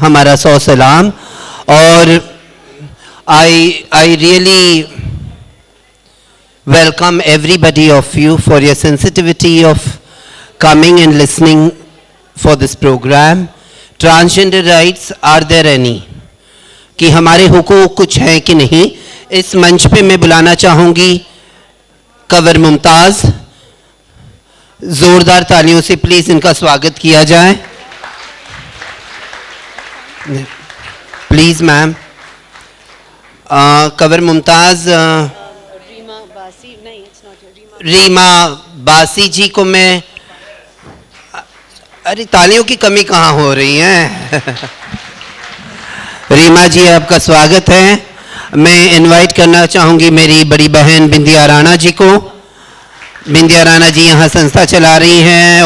हमारा सौ सलाम. और I really welcome everybody of you for your sensitivity of coming and listening for this program. Transgender rights, are there any? कि हमारे हुकूक कुछ हैं कि नहीं. इस मंच पे मैं बुलाना चाहूँगी कवर मुमताज़. ज़ोरदार तालियों से प्लीज़ इनका स्वागत किया जाए. Please ma'am. कवर मुमताज़ रीमा बासी जी को मैं, अरे तालियों की कमी कहाँ हो रही है. रीमा जी आपका स्वागत है. मैं इनवाइट करना चाहूँगी मेरी बड़ी बहन बिंदिया राणा जी को. बिंदिया राणा जी यहाँ संस्था चला रही हैं.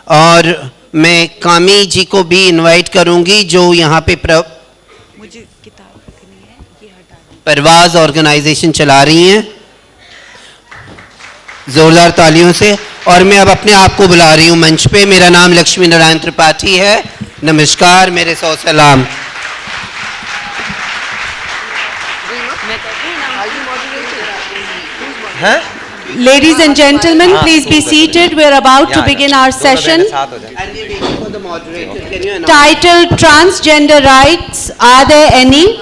और मैं कामी जी को भी इनवाइट करूँगी जो यहाँ पे मुझे किताब रखनी है, ये हटा दो. परवाज ऑर्गेनाइजेशन चला रही हैं. जोरदार तालियों से. और मैं अब अपने आप को बुला रही हूँ मंच पे. मेरा नाम लक्ष्मी नारायण त्रिपाठी है. नमस्कार, मेरे सौ सलाम. Ladies and gentlemen, please be seated. We are about to begin our session. Titled Transgender Rights, are there any?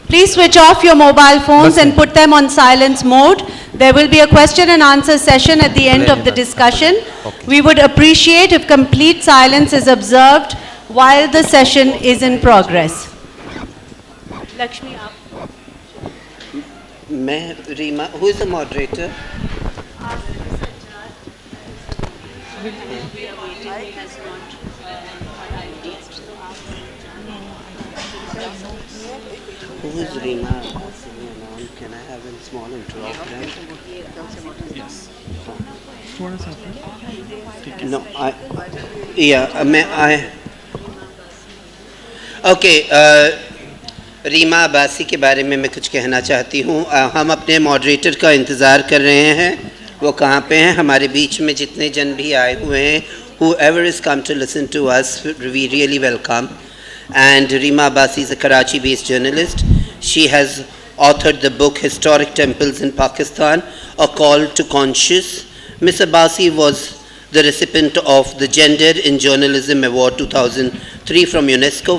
Please switch off your mobile phones and put them on silence mode. There will be a question and answer session at the end of the discussion. We would appreciate if complete silence is observed while the session is in progress. Lakshmi, aap. मैं Reema, who is the moderator? Who is Reema? Can I have a small intro of them? Yes. No, Okay. Reema Abbasi के बारे में मैं कुछ कहना चाहती हूँ. हम अपने मॉडरेटर का इंतज़ार कर रहे हैं. वो कहाँ पे हैं? हमारे बीच में जितने जन भी आए हुए हैं, whoever is come to listen to us, we really welcome. And Reema Abbasi is a Karachi-based journalist. She has authored the book Historic Temples in Pakistan, A Call to Conscience. Ms. Abbasi was the recipient of the Gender in Journalism Award 2003 from UNESCO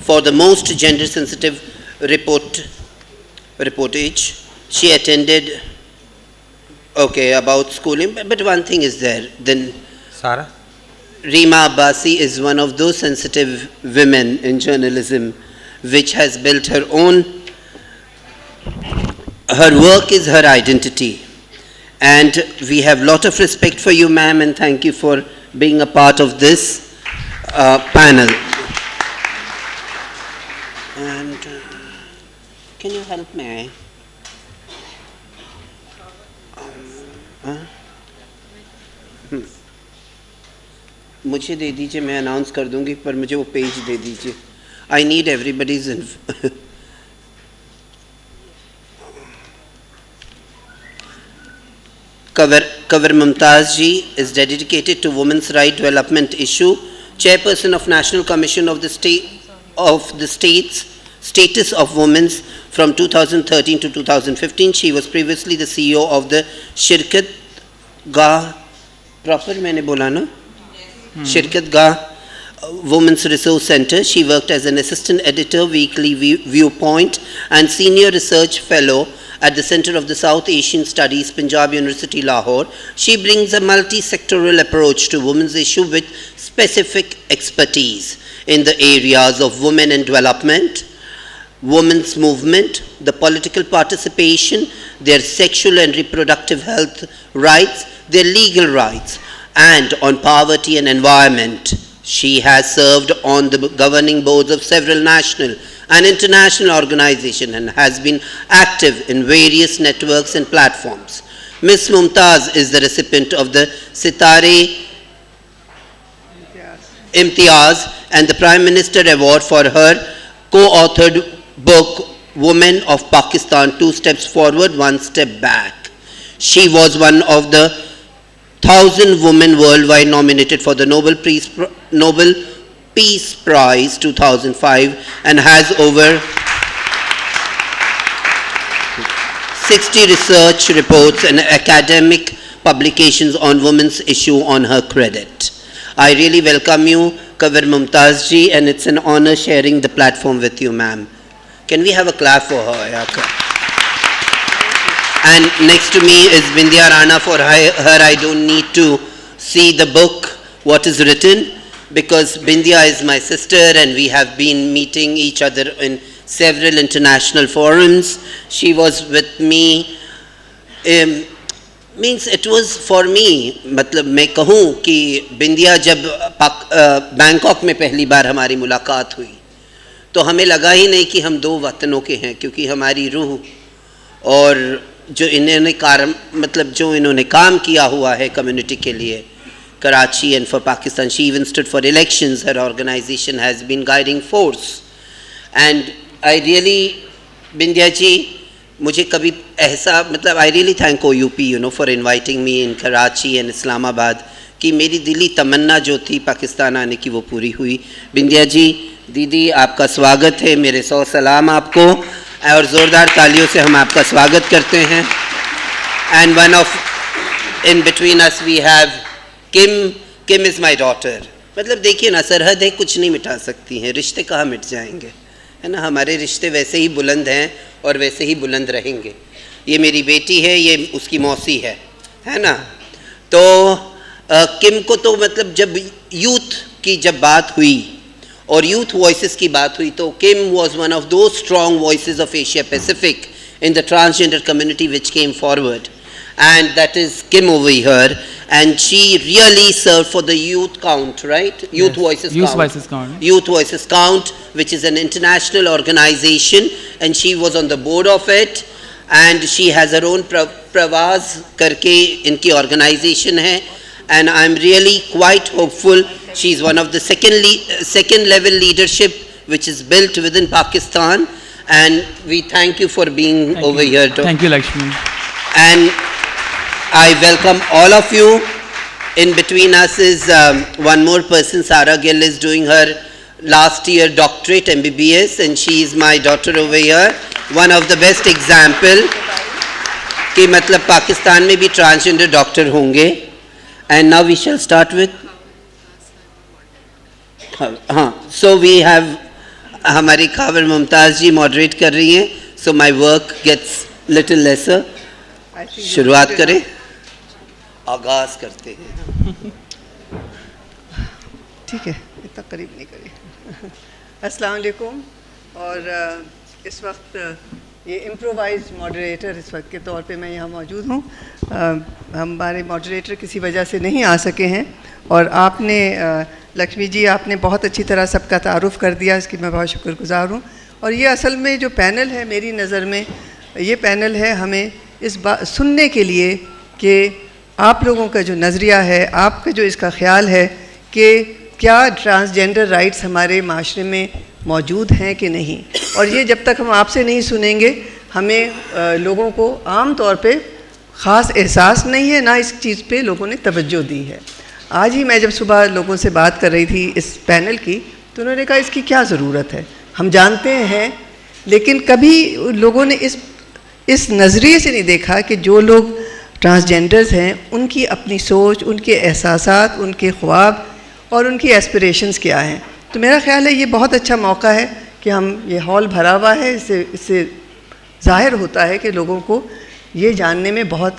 for the most gender-sensitive reportage. She attended, about schooling, but one thing is there. Then Sarah? Reema Abbasi is one of those sensitive women in journalism which has built her own. Her work is her identity. And we have a lot of respect for you, ma'am, and thank you for being a part of this panel. And can you help me? मुझे दे दीजिए, मैं announce कर दूंगी, पर मुझे वो page दे दीजिए. I need everybody's Kawar Mumtaz ji is dedicated to women's right development issue, chairperson of National Commission of the States Status of Women from 2013 to 2015. She was previously the CEO of the Shirkat Gah, proper मैंने बोला ना? Shirkat Gah Women's Resource Center. She worked as an assistant editor, Weekly Viewpoint, and senior research fellow at the Center of the South Asian Studies, Punjab University, Lahore. She brings a multi-sectoral approach to women's issues with specific expertise in the areas of women and development, women's movement, the political participation, their sexual and reproductive health rights, their legal rights, and on poverty and environment. She has served on the governing boards of several national and international organizations and has been active in various networks and platforms. Ms. Mumtaz is the recipient of the Sitare Imtiaz and the Prime Minister Award for her co-authored book, Women of Pakistan, Two Steps Forward, One Step Back. She was one of the 1,000 women worldwide nominated for the Nobel Peace Prize 2005 and has over 60 research reports and academic publications on women's issue on her credit. I really welcome you, Kanwar Mumtaz ji, and it's an honor sharing the platform with you, ma'am. Can we have a clap for her? And next to me is Bindya Rana. For her, I don't need to see the book, what is written, because Bindya is my sister and we have been meeting each other in several international forums. She was with me, means it was for me, मतलब मैं कहूँ कि बिंदिया जब Bangkok में पहली बार हमारी मुलाकात हुई तो हमें लगा ही नहीं कि हम दो वतनों के हैं, क्योंकि हमारी रूह और जो इन्होंने काम किया हुआ है कम्युनिटी के लिए, Karachi and for Pakistan, she even stood for elections. Her organization has been guiding force. And I really, Bindya ji, मुझे कभी ऐसा I really thank OUP, for inviting me in Karachi and Islamabad, कि मेरी दिली तमन्ना जो थी पाकिस्तान आने की वो पूरी हुई. बिंदिया जी, दीदी आपका स्वागत है, मेरे 100 सलाम आपको, और ज़ोरदार तालियों से हम आपका स्वागत करते हैं. And one of, in between us we have Kim. Kim is my daughter. मतलब देखिए ना, सरहदें कुछ नहीं मिटा सकती हैं, रिश्ते कहाँ मिट जाएंगे, है ना. हमारे रिश्ते वैसे ही बुलंद हैं और वैसे ही बुलंद रहेंगे. ये मेरी बेटी है, ये उसकी मौसी है ना. तो किम को तो मतलब जब यूथ की जब बात हुई और यूथ वॉइसेस की बात हुई तो किम वाज वन ऑफ दो strong voices of Asia Pacific in the transgender community which came forward, and that is Kim over here, and she really served for the Youth Count, right? Youth Voices Count. Youth Voices Count, which is an international organization, and she was on the board of it, and she has her own Pravaz karke inki organization hai, and I'm really quite hopeful. She's one of the second level leadership which is built within Pakistan. And we thank you for being over here. Thank you, Lakshmi. And I welcome all of you. In between us is one more person. Sarah Gill is doing her last year doctorate MBBS, and she is my daughter over here. One of the best example कि मतलब पाकिस्तान में भी transgender doctor होंगे. And now we shall start with. So we have. हमारी कांवर मुमताज़ जी moderate कर रही हैं, so my work gets little lesser. शुरुआत करें, आगाज़ करते हैं. ठीक है, इतना करीब नहीं करें. अस्सलाम वालेकुम. और इस वक्त ये इम्प्रोवाइज मॉडरेटर इस वक्त के तौर पे मैं यहाँ मौजूद हूँ. हमारे मॉडरेटर किसी वजह से नहीं आ सके हैं, और आपने लक्ष्मी जी आपने बहुत अच्छी तरह सबका तारुफ़ कर दिया, इसकी मैं बहुत शुक्रगुज़ार हूँ. और ये असल में जो पैनल है, मेरी नज़र में ये पैनल है हमें इस बात सुनने के लिए कि आप लोगों का जो नज़रिया है, आपका जो इसका ख़्याल है कि क्या ट्रांसजेंडर राइट्स हमारे माशरे में मौजूद हैं कि नहीं. और ये जब तक हम आपसे नहीं सुनेंगे, हमें लोगों को आम तौर पे ख़ास एहसास नहीं है, ना इस चीज़ पे लोगों ने तवज्जो दी है. आज ही मैं जब सुबह लोगों से बात कर रही थी इस पैनल की, तो उन्होंने कहा इसकी क्या ज़रूरत है. हम जानते हैं, लेकिन कभी लोगों ने इस नज़रिए से नहीं देखा कि जो लोग ट्रांसजेंडर्स हैं उनकी अपनी सोच, उनके एहसासात, उनके ख्वाब और उनकी एस्पिरेशंस क्या हैं. तो मेरा ख़्याल है ये बहुत अच्छा मौका है कि हम ये हॉल भरा हुआ है, इससे ज़ाहिर होता है कि लोगों को ये जानने में बहुत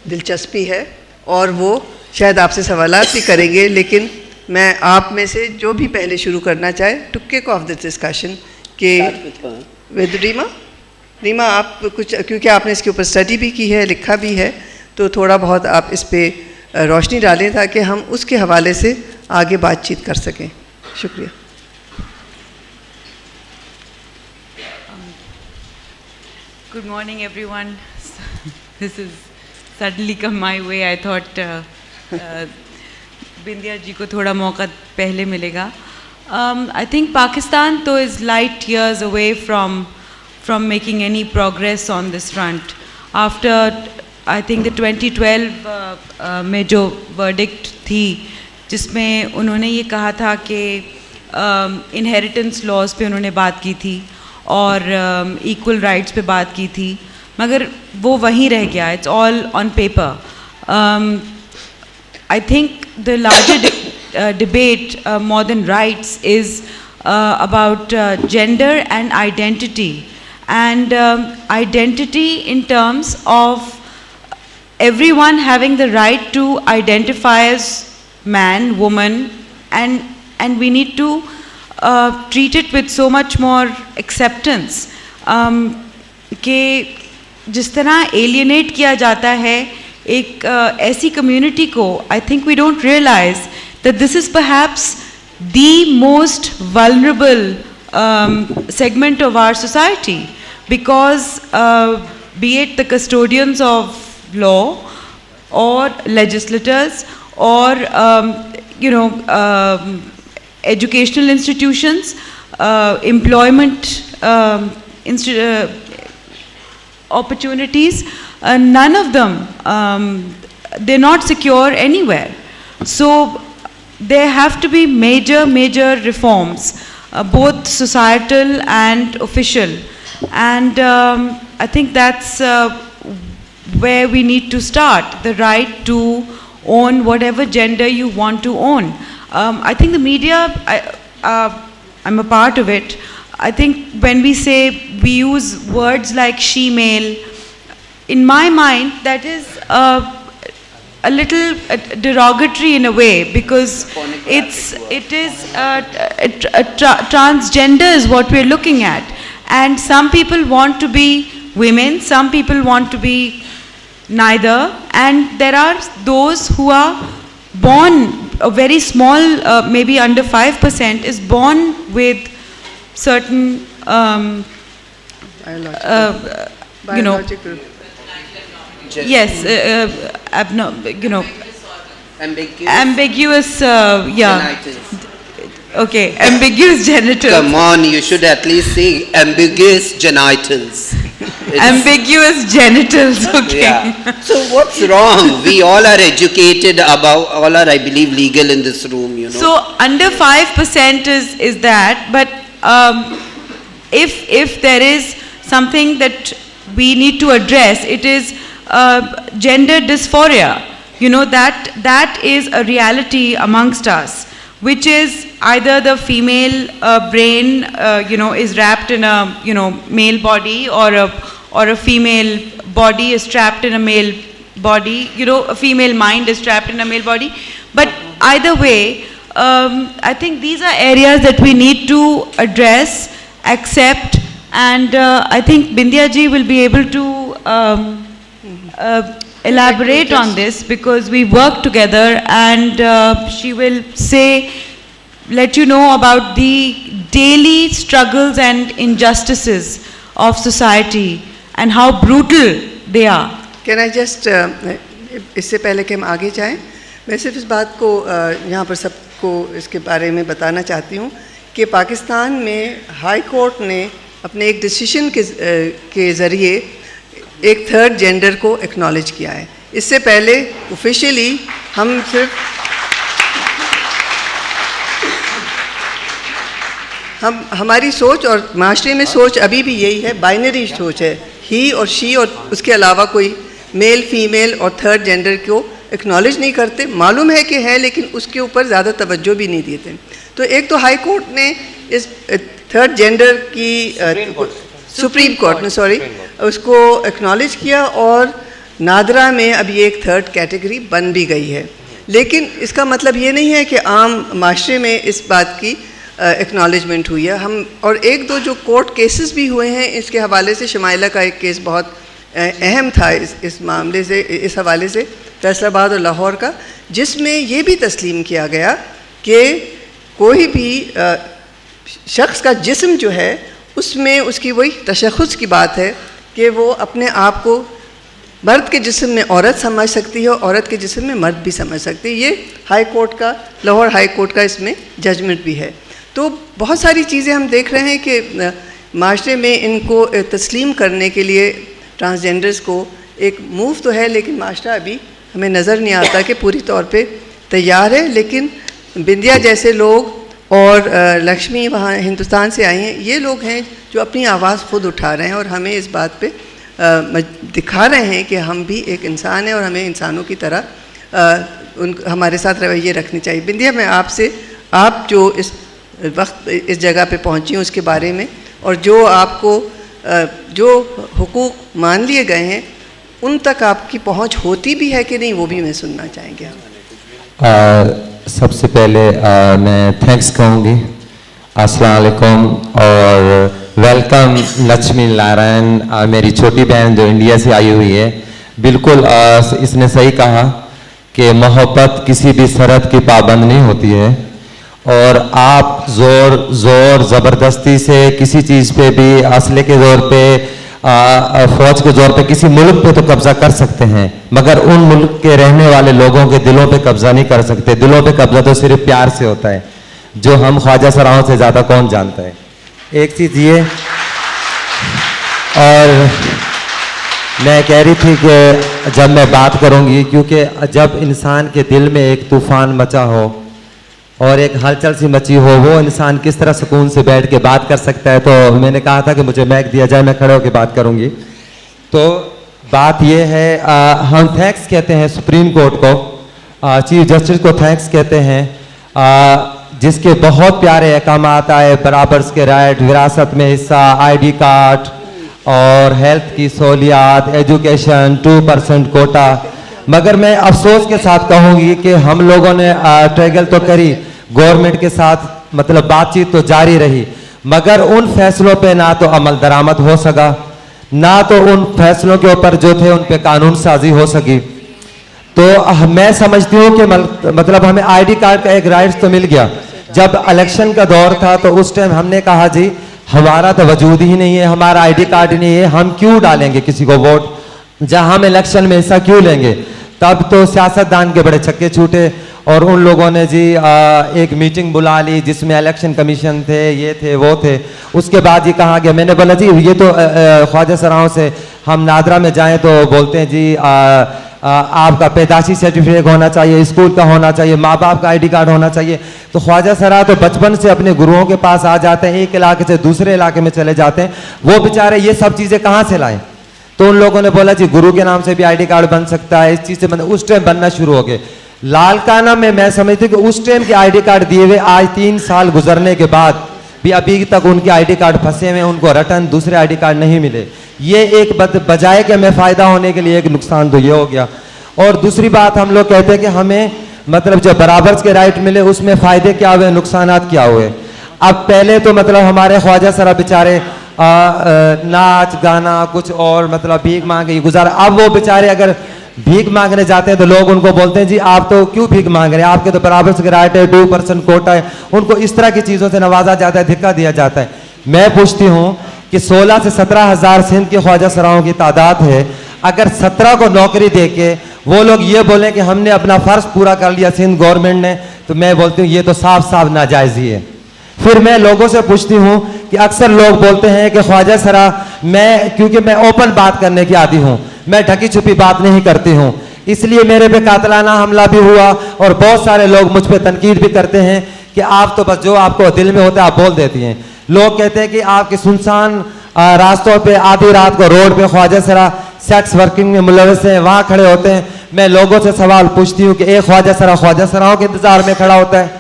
दिलचस्पी है और वो शायद आपसे सवालात भी करेंगे. लेकिन मैं आप में से जो भी पहले शुरू करना चाहे, to kick off this discussion कि विद रीमा आप कुछ, क्योंकि आपने इसके ऊपर स्टडी भी की है, लिखा भी है, तो थोड़ा बहुत आप इस पर रोशनी डालें ताकि हम उसके हवाले से आगे बातचीत कर सकें. शुक्रिया. Good morning, everyone. This is suddenly come my way. I thought बिंदिया जी को थोड़ा मौका पहले मिलेगा. I think Pakistan though is light years away from making any progress on this front. After I think the 2012 में जो वर्डिक्ट थी, जिसमें उन्होंने ये कहा था कि इनहेरिटेंस लॉज पे उन्होंने बात की थी और इक्वल राइट्स पे बात की थी, मगर वो वहीं रह गया. It's all on paper. I think the larger debate more than rights is about gender and identity, and identity in terms of everyone having the right to identify as man, woman, and we need to treat it with so much more acceptance. कि जिस तरह alienate किया जाता है एक ऐसी community को, I think we don't realize that this is perhaps the most vulnerable segment of our society, because be it the custodians of law or legislators or educational institutions, employment opportunities, none of them, they're not secure anywhere. So there have to be major reforms, both societal and official, and I think that's where we need to start, the right to own whatever gender you want to own. I think the media, I'm a part of it. I think when we say, we use words like she-male, in my mind that is a little derogatory in a way, because it is transgender is what we're looking at, and some people want to be women, some people want to be neither, and there are those who are born, a very small, maybe under 5% is born with certain biological. Yes, ambiguous, Genitals. Okay, ambiguous genitals. Come on, you should at least say ambiguous genitals. Ambiguous genitals, okay. Yeah. So what's wrong? We all are educated about, all are, I believe, legal in this room, you know. So under 5% is that, but if there is something that we need to address, it is gender dysphoria. You know, that is a reality amongst us, which is either the female brain, is wrapped in a, male body, or a female body is trapped in a male body, a female mind is trapped in a male body. But either way, I think these are areas that we need to address, accept, and I think Bindya ji will be able to elaborate on this, because we work together, and she will let you know about the daily struggles and injustices of society and how brutal they are. Can I just इससे पहले कि हम आगे जाएं, मैं सिर्फ इस बात को यहाँ पर सबको इसके बारे में बताना चाहती हूँ कि पाकिस्तान में हाई कोर्ट ने अपने एक डिसीजन के ज़रिए एक थर्ड जेंडर को एक्नॉलेज किया है. इससे पहले ऑफिशियली हमारी सोच और माशरे में सोच अभी भी यही है, बाइनरी सोच है, ही और शी, और उसके अलावा कोई मेल, फीमेल और थर्ड जेंडर को एक्नॉलेज नहीं करते. मालूम है कि है, लेकिन उसके ऊपर ज़्यादा तवज्जो भी नहीं देते. तो एक तो हाई कोर्ट ने इस थर्ड जेंडर की सुप्रीम कोर्ट ने उसको एक्नॉलेज किया, और नादरा में अब ये एक थर्ड कैटेगरी बन भी गई है. लेकिन इसका मतलब ये नहीं है कि आम माशरे में इस बात की एक्नॉलेजमेंट हुई है. हम और एक दो जो कोर्ट केसेस भी हुए हैं इसके हवाले से, शमाइला का एक केस बहुत अहम था इस मामले से, इस हवाले से, फैसलाबाद और लाहौर का, जिसमें ये भी तस्लीम किया गया कि कोई भी शख्स का जिस्म जो है उसमें उसकी वही तशख़्ख़ुस की बात है कि वो अपने आप को मर्द के जिस्म में औरत समझ सकती है और औरत के जिस्म में मर्द भी समझ सकती है. ये हाई कोर्ट का, लाहौर हाई कोर्ट का इसमें जजमेंट भी है. तो बहुत सारी चीज़ें हम देख रहे हैं कि माशरे में इनको तस्लीम करने के लिए ट्रांसजेंडर्स को एक मूव तो है, लेकिन माशरा अभी हमें नज़र नहीं आता कि पूरी तौर पे तैयार है। लेकिन बिंदिया जैसे लोग और लक्ष्मी वहाँ हिंदुस्तान से आई हैं, ये लोग हैं जो अपनी आवाज़ ख़ुद उठा रहे हैं और हमें इस बात पे दिखा रहे हैं कि हम भी एक इंसान हैं और हमें इंसानों की तरह हमारे साथ रवैये रखने चाहिए। बिंदिया, मैं आपसे, आप जो इस वक्त इस जगह पे पहुँची हैं उसके बारे में, और जो आपको जो हुकूक मान लिए गए हैं उन तक आपकी पहुँच होती भी है कि नहीं, वो भी मैं सुनना चाहेंगे। सबसे पहले मैं थैंक्स कहूँगी, अस्सलाम वालेकुम और वेलकम लक्ष्मी नारायण, मेरी छोटी बहन जो इंडिया से आई हुई है। बिल्कुल इसने सही कहा कि मोहब्बत किसी भी शर्त की पाबंद नहीं होती है, और आप जोर ज़बरदस्ती से किसी चीज़ पे भी, असले के ज़ोर पे, फौज के ज़ोर पे किसी मुल्क पे तो कब्जा कर सकते हैं, मगर उन मुल्क के रहने वाले लोगों के दिलों पे कब्जा नहीं कर सकते। दिलों पे कब्जा तो सिर्फ प्यार से होता है, जो हम ख्वाजा सराओं से ज़्यादा कौन जानता है। एक चीज़ ये, और मैं कह रही थी कि जब मैं बात करूंगी, क्योंकि जब इंसान के दिल में एक तूफान मचा हो और एक हलचल सी मची हो, वो इंसान किस तरह सुकून से बैठ के बात कर सकता है। तो मैंने कहा था कि मुझे माइक दिया जाए, मैं खड़े होकर बात करूंगी। तो बात ये है, हम थैंक्स कहते हैं सुप्रीम कोर्ट को, चीफ जस्टिस को थैंक्स कहते हैं, जिसके बहुत प्यारे अहकाम आए, बराबर के राइट, विरासत में हिस्सा, ID कार्ड और हेल्थ की सहूलियात, एजुकेशन, 2% कोटा। मगर मैं अफसोस के साथ कहूँगी कि हम लोगों ने ट्रैगल तो करी, गवर्नमेंट के साथ मतलब बातचीत तो जारी रही, मगर उन फैसलों पे ना तो अमल दरामद हो सका, ना तो उन फैसलों के ऊपर जो थे उन पे कानून साजी हो सकी। तो मैं समझती हूँ कि मतलब हमें ID कार्ड का एक राइट्स तो मिल गया। जब इलेक्शन का दौर था तो उस टाइम हमने कहा जी हमारा तो वजूद ही नहीं है, हमारा ID कार्ड नहीं है, हम क्यों डालेंगे किसी को वोट, जहां हम इलेक्शन में हिस्सा क्यों लेंगे। तब तो सियासतदान के बड़े छक्के छूटे और उन लोगों ने जी एक मीटिंग बुला ली जिसमें इलेक्शन कमीशन थे, ये थे, वो थे। उसके बाद ये कहा गया, मैंने बोला जी ये तो ख्वाजा सराओं से हम नादरा में जाएं तो बोलते हैं जी आपका पैदाशी सर्टिफिकेट होना चाहिए, स्कूल का होना चाहिए, माँ बाप का ID कार्ड होना चाहिए। तो ख्वाजा सरा तो बचपन से अपने गुरुओं के पास आ जाते हैं, एक इलाके से दूसरे इलाके में चले जाते हैं, वो बेचारे ये सब चीज़ें कहाँ से लाएं। तो उन लोगों ने बोला जी गुरु के नाम से भी ID कार्ड बन सकता है, इस चीज़ से उस टाइम बनना शुरू हो गए। लालकाना में मैं समझती हूँ कि उस टाइम के ID कार्ड दिए हुए आज 3 साल गुजरने के बाद भी अभी तक उनके ID कार्ड फंसे हुए, उनको रिटर्न दूसरे ID कार्ड नहीं मिले। ये एक बजाय कि हमें फ़ायदा होने के लिए एक नुकसान तो ये हो गया। और दूसरी बात हम लोग कहते हैं कि हमें मतलब जो बराबर के राइट मिले उसमें फ़ायदे क्या हुए, नुकसानात क्या हुए। अब पहले तो मतलब हमारे ख्वाजा सरा बेचारे नाच गाना कुछ और मतलब भीख मांगे गुजारा। अब वो बेचारे अगर भीख मांगने जाते हैं तो लोग उनको बोलते हैं जी आप तो क्यों भीख मांग रहे हैं, आपके तो बराबर से राइट है, 2% कोटा है। उनको इस तरह की चीज़ों से नवाजा जाता है, धिक्का दिया जाता है। मैं पूछती हूँ कि 16 से 17 हज़ार सिंध के ख्वाजा सराओं की तादाद है, अगर 17 को नौकरी दे के वो लोग ये बोलें कि हमने अपना फ़र्ज पूरा कर लिया सिंध गवर्नमेंट ने, तो मैं बोलती हूँ ये तो साफ साफ नाजायज़ी है। फिर मैं लोगों से पूछती हूँ कि अक्सर लोग बोलते हैं कि ख्वाजा सरा क्योंकि मैं ओपन बात करने की आदी हूँ, मैं ढकी छुपी बात नहीं करती हूँ, इसलिए मेरे पे कातलाना हमला भी हुआ और बहुत सारे लोग मुझ पे तनकीद भी करते हैं कि आप तो बस जो आपको दिल में होता है आप बोल देती हैं। लोग कहते हैं कि आपके सुनसान रास्तों पे आधी रात को रोड पे ख्वाजा सरा सेक्स वर्किंग में मुलविस हैं, वहाँ खड़े होते हैं। मैं लोगों से सवाल पूछती हूँ कि एक ख्वाजा सराओं के इंतजार में खड़ा होता है?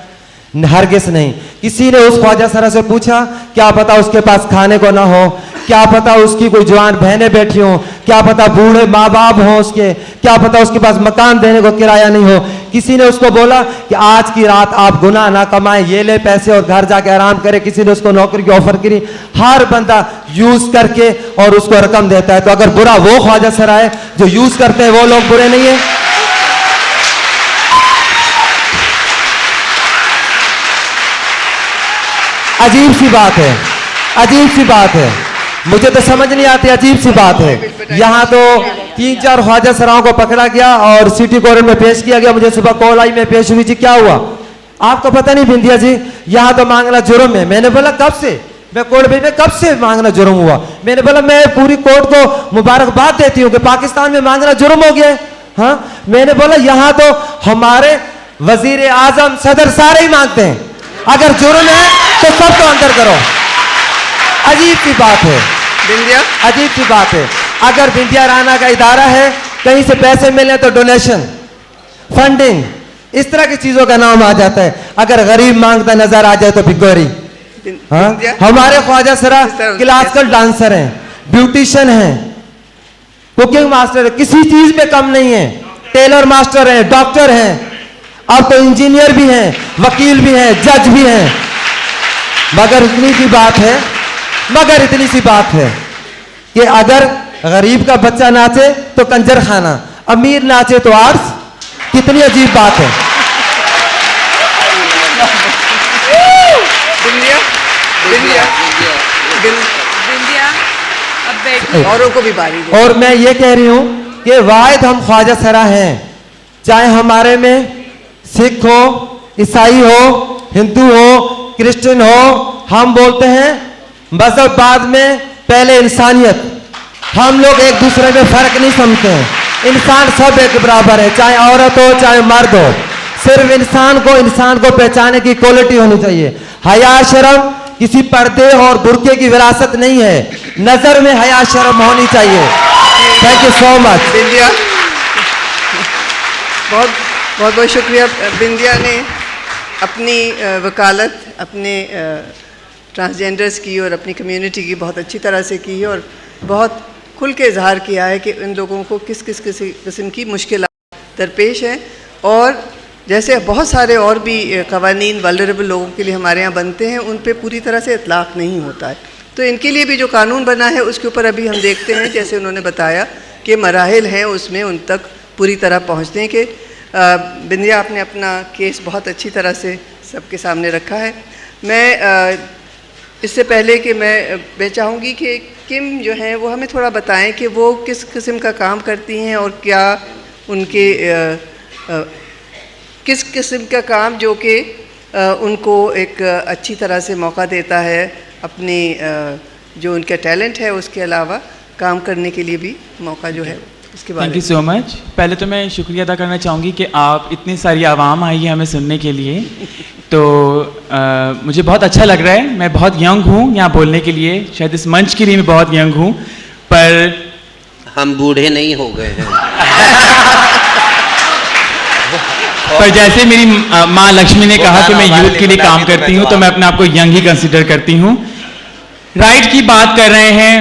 हरगिज़ नहीं। किसी ने उस ख्वाजा सरा से पूछा, क्या पता उसके पास खाने को ना हो, क्या पता उसकी कोई जवान बहनें बैठी हों, क्या पता बूढ़े माँ बाप हों उसके, क्या पता उसके पास मकान देने को किराया नहीं हो। किसी ने उसको बोला कि आज की रात आप गुनाह ना कमाएं, ये ले पैसे और घर जाके आराम करें। किसी ने उसको नौकरी की ऑफर करी। हर बंदा यूज करके और उसको रकम देता है। तो अगर बुरा वो ख्वाजा सरा है जो यूज करते हैं, वो लोग बुरे नहीं है? अजीब सी बात है, अजीब सी बात है, मुझे तो समझ नहीं आती, अजीब सी बात है। यहाँ तो 3-4 ख्वाजा सराओं को पकड़ा गया और सिटी कोर्ट में पेश किया गया। मुझे सुबह कॉल आई, मैं पेश हुई, जी क्या हुआ? आपको पता नहीं बिंदिया जी यहाँ तो मांगना जुर्म है। मैंने बोला कब से? मैं कोर्ट में कब से मांगना जुर्म हुआ? मैंने बोला मैं पूरी कोर्ट को मुबारकबाद देती हूँ कि पाकिस्तान में मांगना जुर्म हो गया है। हाँ, मैंने बोला यहाँ तो हमारे वजीर आजम, सदर सारे ही मांगते हैं, अगर जुर्म है तो सबको अंदर करो। अजीब सी बात है, बिंदिया, अजीब सी बात है। अगर बिंदिया राणा का इदारा है, कहीं से पैसे मिले तो डोनेशन, फंडिंग, इस तरह की चीजों का नाम आ जाता है। अगर गरीब मांगता नजर आ जाए तो भिगोरी। हाँ, बिंदिया, हमारे ख्वाजा सरा इस तरह- क्लासिकल डांसर हैं, ब्यूटिशियन हैं, कुकिंग मास्टर है, किसी चीज में कम नहीं है, टेलर मास्टर हैं, डॉक्टर हैं, अब तो इंजीनियर भी हैं, वकील भी हैं, जज भी हैं। मगर इतनी सी बात है, मगर इतनी सी बात है कि अगर गरीब का बच्चा नाचे तो कंजर खाना, अमीर नाचे तो आर्ट्स। कितनी अजीब बात है। बिंदिया, बिंदिया, बिंदिया अब बैठिए। औरों को भी बारी दे। और मैं ये कह रही हूं कि वाहिद हम ख्वाजा सरा हैं, चाहे हमारे में सिख हो, ईसाई हो, हिंदू हो, क्रिश्चियन हो, हम बोलते हैं मजहब बाद में, पहले इंसानियत। हम लोग एक दूसरे में फर्क नहीं समझते हैं, इंसान सब एक बराबर है, चाहे औरत हो चाहे मर्द हो। सिर्फ इंसान को पहचाने की क्वालिटी होनी चाहिए। हया शर्म किसी पर्दे और बुर्के की विरासत नहीं है, नजर में हया शर्म होनी चाहिए। Thank you so much. Bindiya, बहुत बहुत बहुत शुक्रिया। बिंदिया ने अपनी वकालत अपने ट्रांसजेंडर्स की और अपनी कम्युनिटी की बहुत अच्छी तरह से की है और बहुत खुल के इजहार किया है कि इन लोगों को किस किस किस्म की मुश्किलात दरपेश हैं। और जैसे बहुत सारे और भी क़वानीन वल्नरेबल लोगों के लिए हमारे यहाँ बनते हैं, उन पे पूरी तरह से इतलाक़ नहीं होता है। तो इनके लिए भी जो कानून बना है उसके ऊपर अभी हम देखते हैं, जैसे उन्होंने बताया कि मराहिल हैं उसमें उन तक पूरी तरह पहुँचने के। बिंदिया, आपने अपना केस बहुत अच्छी तरह से सबके सामने रखा है। मैं इससे पहले कि मैं चाहूँगी कि किम जो हैं वो हमें थोड़ा बताएं कि वो किस किस्म का काम करती हैं और क्या उनके किस किस्म का काम जो कि उनको एक अच्छी तरह से मौका देता है अपनी जो उनका टैलेंट है उसके अलावा काम करने के लिए भी मौका जो है उसके बारे में। Thank you so much. पहले तो मैं शुक्रिया अदा करना चाहूँगी कि आप इतनी सारी आवाम आई है हमें सुनने के लिए, तो मुझे बहुत अच्छा लग रहा है। मैं बहुत यंग हूँ यहाँ बोलने के लिए, शायद इस मंच के लिए मैं बहुत यंग हूँ, पर हम बूढ़े नहीं हो गए हैं। पर जैसे मेरी माँ लक्ष्मी ने कहा कि मैं यूथ के लिए काम करती हूँ, तो मैं अपने आप को यंग ही कंसिडर करती हूँ। राइट की बात कर रहे हैं,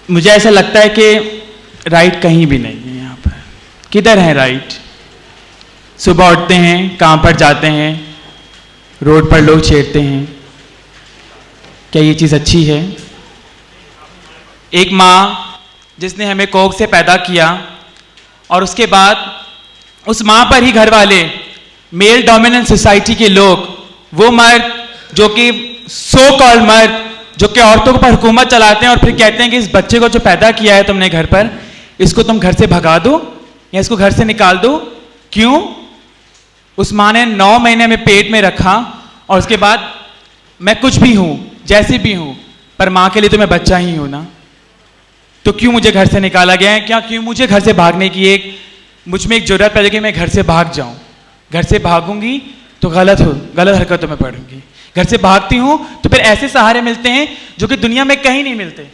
मुझे ऐसा लगता है कि राइट कहीं भी नहीं है यहाँ पर। किधर है राइट? सुबह उठते हैं, काम पर जाते हैं, रोड पर लोग छेड़ते हैं, क्या ये चीज़ अच्छी है? एक माँ जिसने हमें कोख से पैदा किया और उसके बाद उस माँ पर ही घर वाले मेल डोमिनेंट सोसाइटी के लोग, वो मर्द जो कि सो कॉल्ड मर्द जो कि औरतों पर हुकूमत चलाते हैं और फिर कहते हैं कि इस बच्चे को जो पैदा किया है तुमने घर पर, इसको तुम घर से भगा दो या इसको घर से निकाल दो। क्यों? उस माँ ने 9 महीने में पेट में रखा और उसके बाद मैं कुछ भी हूँ, जैसी भी हूँ, पर माँ के लिए तो मैं बच्चा ही हूँ ना, तो क्यों मुझे घर से निकाला गया है? क्या क्यों मुझे घर से भागने की मुझ में एक जरूरत पैदा कि मैं घर से भाग जाऊँ? घर से भागूंगी तो गलत हरकतों में पड़ूंगी। घर से भागती हूँ तो फिर ऐसे सहारे मिलते हैं जो कि दुनिया में कहीं नहीं मिलते।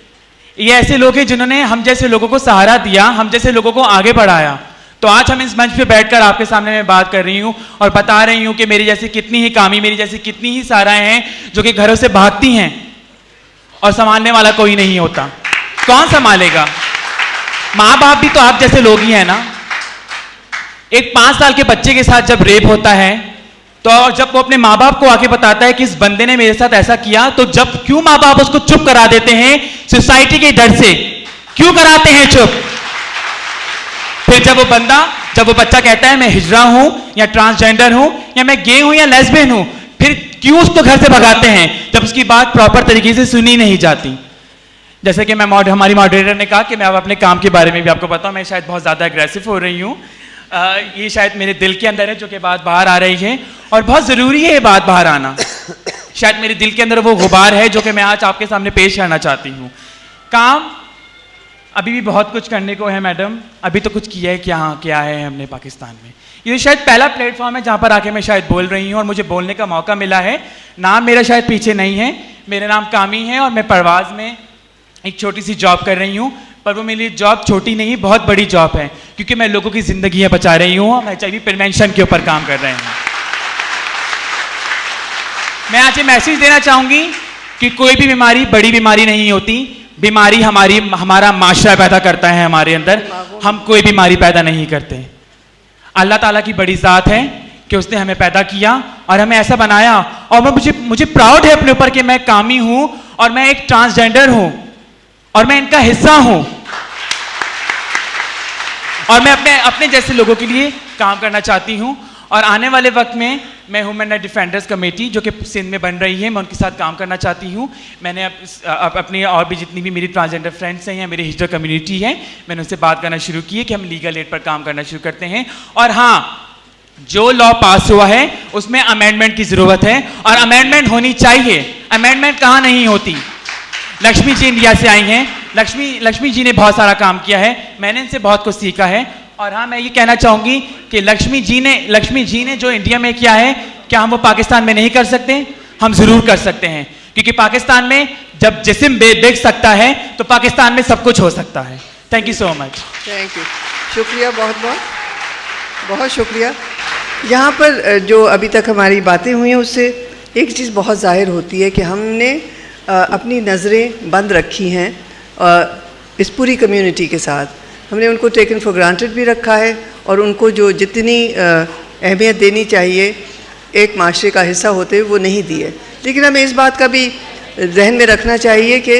ये ऐसे लोग हैं जिन्होंने हम जैसे लोगों को सहारा दिया, हम जैसे लोगों को आगे बढ़ाया। तो आज हम इस मंच पे बैठकर आपके सामने मैं बात कर रही हूँ और बता रही हूँ कि मेरी जैसी कितनी ही कामी, मेरी जैसी कितनी ही साराएं हैं जो कि घरों से भागती हैं और संभालने वाला कोई नहीं होता। कौन संभालेगा? माँ बाप भी तो आप जैसे लोग ही हैं ना। एक 5 साल के बच्चे के साथ जब रेप होता है तो जब वो अपने माँ बाप को आके बताता है कि इस बंदे ने मेरे साथ ऐसा किया, तो जब क्यों माँ बाप उसको चुप करा देते हैं? सोसाइटी के डर से क्यों कराते हैं चुप? फिर जब वो बच्चा कहता है मैं हिजड़ा हूं या ट्रांसजेंडर हूं या मैं गे हूं या लेस्बियन हूं, फिर क्यों उसको घर से भगाते हैं जब उसकी बात प्रॉपर तरीके से सुनी नहीं जाती? जैसे कि हमारी मॉडरेटर ने कहा कि मैं अब अपने काम के बारे में भी आपको बताऊं, मैं शायद बहुत ज़्यादा एग्रेसिव हो रही हूँ। ये शायद मेरे दिल के अंदर है जो कि बात बाहर आ रही है और बहुत ज़रूरी है ये बात बाहर आना। शायद मेरे दिल के अंदर वो गुबार है जो कि मैं आज आपके सामने पेश करना चाहती हूँ। काम अभी भी बहुत कुछ करने को है मैडम, अभी तो कुछ किया है क्या है हमने पाकिस्तान में। ये शायद पहला प्लेटफॉर्म है जहाँ पर आके मैं शायद बोल रही हूँ और मुझे बोलने का मौका मिला है। नाम मेरा शायद पीछे नहीं है, मेरा नाम कामी है और मैं परवाज़ में एक छोटी सी जॉब कर रही हूँ, पर वो मेरी जॉब छोटी नहीं, बहुत बड़ी जॉब है, क्योंकि मैं लोगों की ज़िंदगियाँ बचा रही हूँ। हम HIV प्रिवेंशन के ऊपर काम कर रहे हैं। मैं आज ये मैसेज देना चाहूँगी कि कोई भी बीमारी बड़ी बीमारी नहीं होती, बीमारी हमारा माशरा पैदा करता है हमारे अंदर, हम कोई बीमारी पैदा नहीं करते। अल्लाह ताला की बड़ी ज़ात है कि उसने हमें पैदा किया और हमें ऐसा बनाया, और मुझे प्राउड है अपने ऊपर कि मैं कामी हूँ और मैं एक ट्रांसजेंडर हूँ और मैं इनका हिस्सा हूँ, और मैं अपने जैसे लोगों के लिए काम करना चाहती हूँ। और आने वाले वक्त में मैं ह्यूमन राइट डिफेंडर्स कमेटी जो कि सिंध में बन रही है, मैं उनके साथ काम करना चाहती हूँ। मैंने अपनी और भी जितनी भी मेरी ट्रांसजेंडर फ्रेंड्स हैं या मेरी हिजड़ा कम्युनिटी है, मैंने उनसे बात करना शुरू की है कि हम लीगल एड पर काम करना शुरू करते हैं। और हाँ, जो लॉ पास हुआ है उसमें अमेंडमेंट की ज़रूरत है और अमेंडमेंट होनी चाहिए। अमेंडमेंट कहाँ नहीं होती। लक्ष्मी जी इंडिया से आई हैं, लक्ष्मी जी ने बहुत सारा काम किया है, मैंने इनसे बहुत कुछ सीखा है। और हाँ, मैं ये कहना चाहूँगी कि लक्ष्मी जी ने जो इंडिया में किया है, क्या हम वो पाकिस्तान में नहीं कर सकते? हम ज़रूर कर सकते हैं, क्योंकि पाकिस्तान में जब जिस्म बिक सकता है तो पाकिस्तान में सब कुछ हो सकता है। Thank you so much. Thank you, शुक्रिया, बहुत शुक्रिया। यहाँ पर जो अभी तक हमारी बातें हुई हैं उससे एक चीज़ बहुत ज़ाहिर होती है कि हमने अपनी नज़रें बंद रखी हैं इस पूरी कम्युनिटी के साथ। हमने उनको टेकन फॉर ग्रांटेड भी रखा है और उनको जो जितनी अहमियत देनी चाहिए एक माशरे का हिस्सा होते हुए वो नहीं दी है। लेकिन हमें इस बात का भी जहन में रखना चाहिए कि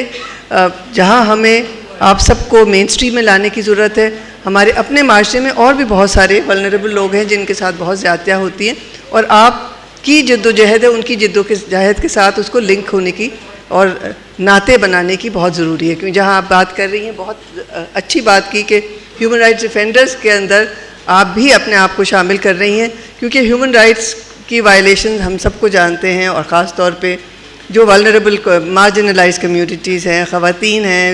जहाँ हमें आप सबको मेन स्ट्रीम में लाने की ज़रूरत है, हमारे अपने माशरे में और भी बहुत सारे वल्नरेबल लोग हैं जिनके साथ बहुत ज़्यादतियाँ होती हैं, और आपकी जद्दोजहद है उनकी जद्दोजहद के साथ उसको लिंक होने की और नाते बनाने की बहुत ज़रूरी है। क्योंकि जहाँ आप बात कर रही हैं, बहुत अच्छी बात की कि ह्यूमन राइट्स डिफेंडर्स के अंदर आप भी अपने आप को शामिल कर रही हैं, क्योंकि ह्यूमन राइट्स की वायलेशन हम सबको जानते हैं, और ख़ास तौर पे जो वल्नरेबल मार्जिनलाइज कम्युनिटीज़ हैं, ख़वातीन हैं,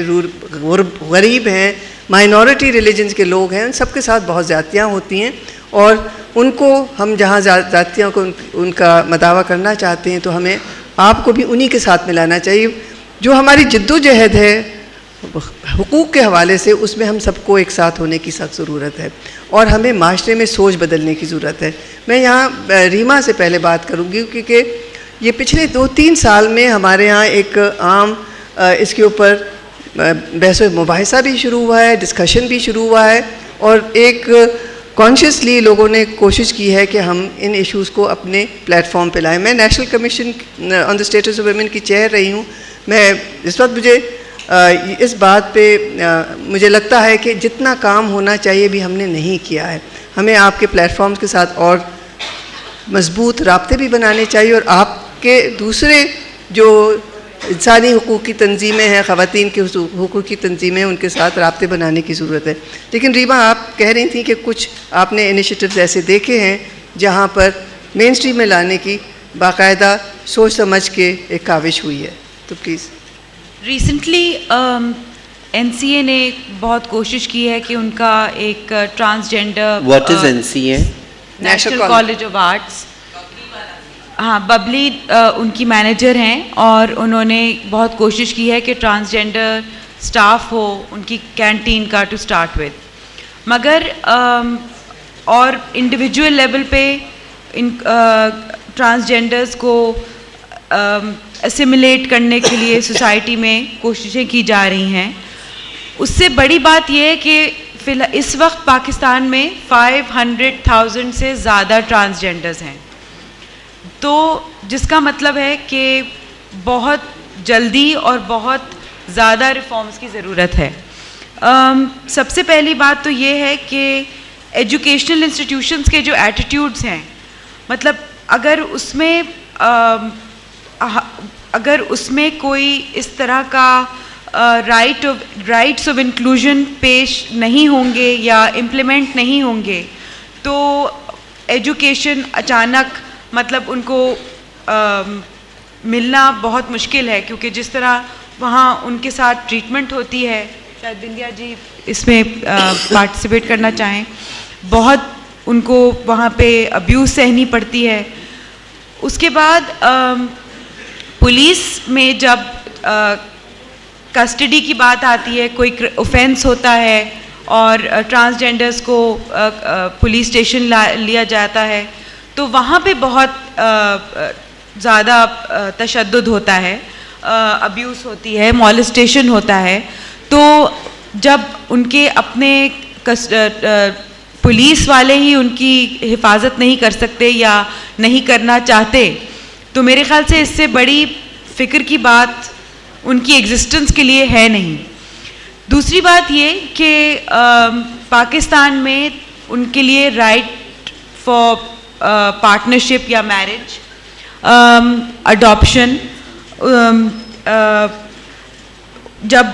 गरीब हैं, माइनॉरिटी रिलीजन्स के लोग हैं, उन सब के साथ बहुत ज़्यादतियाँ होती हैं। और उनको हम जहाँ ज़्यादतियों को उनका मदावा करना चाहते हैं तो हमें आपको भी उन्हीं के साथ मिलाना चाहिए। जो हमारी जद्दोजहद है हुकूक़ के हवाले से, उसमें हम सबको एक साथ होने की सख्त ज़रूरत है और हमें माशरे में सोच बदलने की ज़रूरत है। मैं यहाँ रीमा से पहले बात करूँगी, क्योंकि ये पिछले 2-3 साल में हमारे यहाँ एक आम इसके ऊपर बहस मुबाहिसा भी शुरू हुआ है, डिस्कशन भी शुरू हुआ है, और एक कॉन्शियसली लोगों ने कोशिश की है कि हम इन इश्यूज़ को अपने प्लेटफॉर्म पे लाएं। मैं national commission on the status of women की चेयर रही हूँ। मैं इस वक्त मुझे इस बात पे मुझे लगता है कि जितना काम होना चाहिए भी हमने नहीं किया है। हमें आपके प्लेटफॉर्म्स के साथ और मजबूत राब्ते भी बनाने चाहिए, और आपके दूसरे जो इंसानी हुकूक़ की तंजीमें हैं, ख़वातीन के हुकूक़ की तंजीमें, उनके साथ राब्ते बनाने की ज़रूरत है। लेकिन रीमा, आप कह रही थी कि कुछ आपने इनिशिएटिव्स ऐसे देखे हैं जहाँ पर मेन स्ट्रीम में लाने की बाकायदा सोच समझ के एक काविश हुई है, तो प्लीज़। रिसेंटली NCA ने बहुत कोशिश की है कि उनका एक transgender What is NCA? National college of arts, हाँ, बबली उनकी मैनेजर हैं, और उन्होंने बहुत कोशिश की है कि ट्रांसजेंडर स्टाफ हो उनकी कैंटीन का टू स्टार्ट विद, मगर और इंडिविजुअल लेवल पे इन ट्रांसजेंडर्स को एसिमिलेट करने के लिए सोसाइटी में कोशिशें की जा रही हैं। उससे बड़ी बात यह है कि फिलहाल इस वक्त पाकिस्तान में 500,000 से ज़्यादा ट्रांसजेंडर्स हैं, तो जिसका मतलब है कि बहुत जल्दी और बहुत ज़्यादा रिफॉर्म्स की ज़रूरत है। सबसे पहली बात तो ये है कि एजुकेशनल इंस्टीट्यूशंस के जो एटीट्यूड्स हैं, मतलब अगर उसमें कोई इस तरह का राइट्स ऑफ इंक्लूजन पेश नहीं होंगे या इम्प्लीमेंट नहीं होंगे, तो एजुकेशन अचानक मतलब उनको मिलना बहुत मुश्किल है, क्योंकि जिस तरह वहाँ उनके साथ ट्रीटमेंट होती है, शायद बिंदिया जी इसमें पार्टिसिपेट करना चाहें, बहुत उनको वहाँ पे अब्यूज़ सहनी पड़ती है। उसके बाद पुलिस में जब कस्टडी की बात आती है, कोई ऑफेंस होता है और ट्रांसजेंडर्स को पुलिस स्टेशन लिया जाता है, तो वहाँ पे बहुत ज़्यादा तशद्दुद होता है, अब्यूज़ होती है, मॉलेस्टेशन होता है। तो जब उनके अपने पुलिस वाले ही उनकी हिफाजत नहीं कर सकते या नहीं करना चाहते, तो मेरे ख्याल से इससे बड़ी फ़िक्र की बात उनकी एग्जिस्टेंस के लिए है नहीं। दूसरी बात ये कि पाकिस्तान में उनके लिए राइट फॉर पार्टनरशिप या मैरिज, अडॉप्शन, जब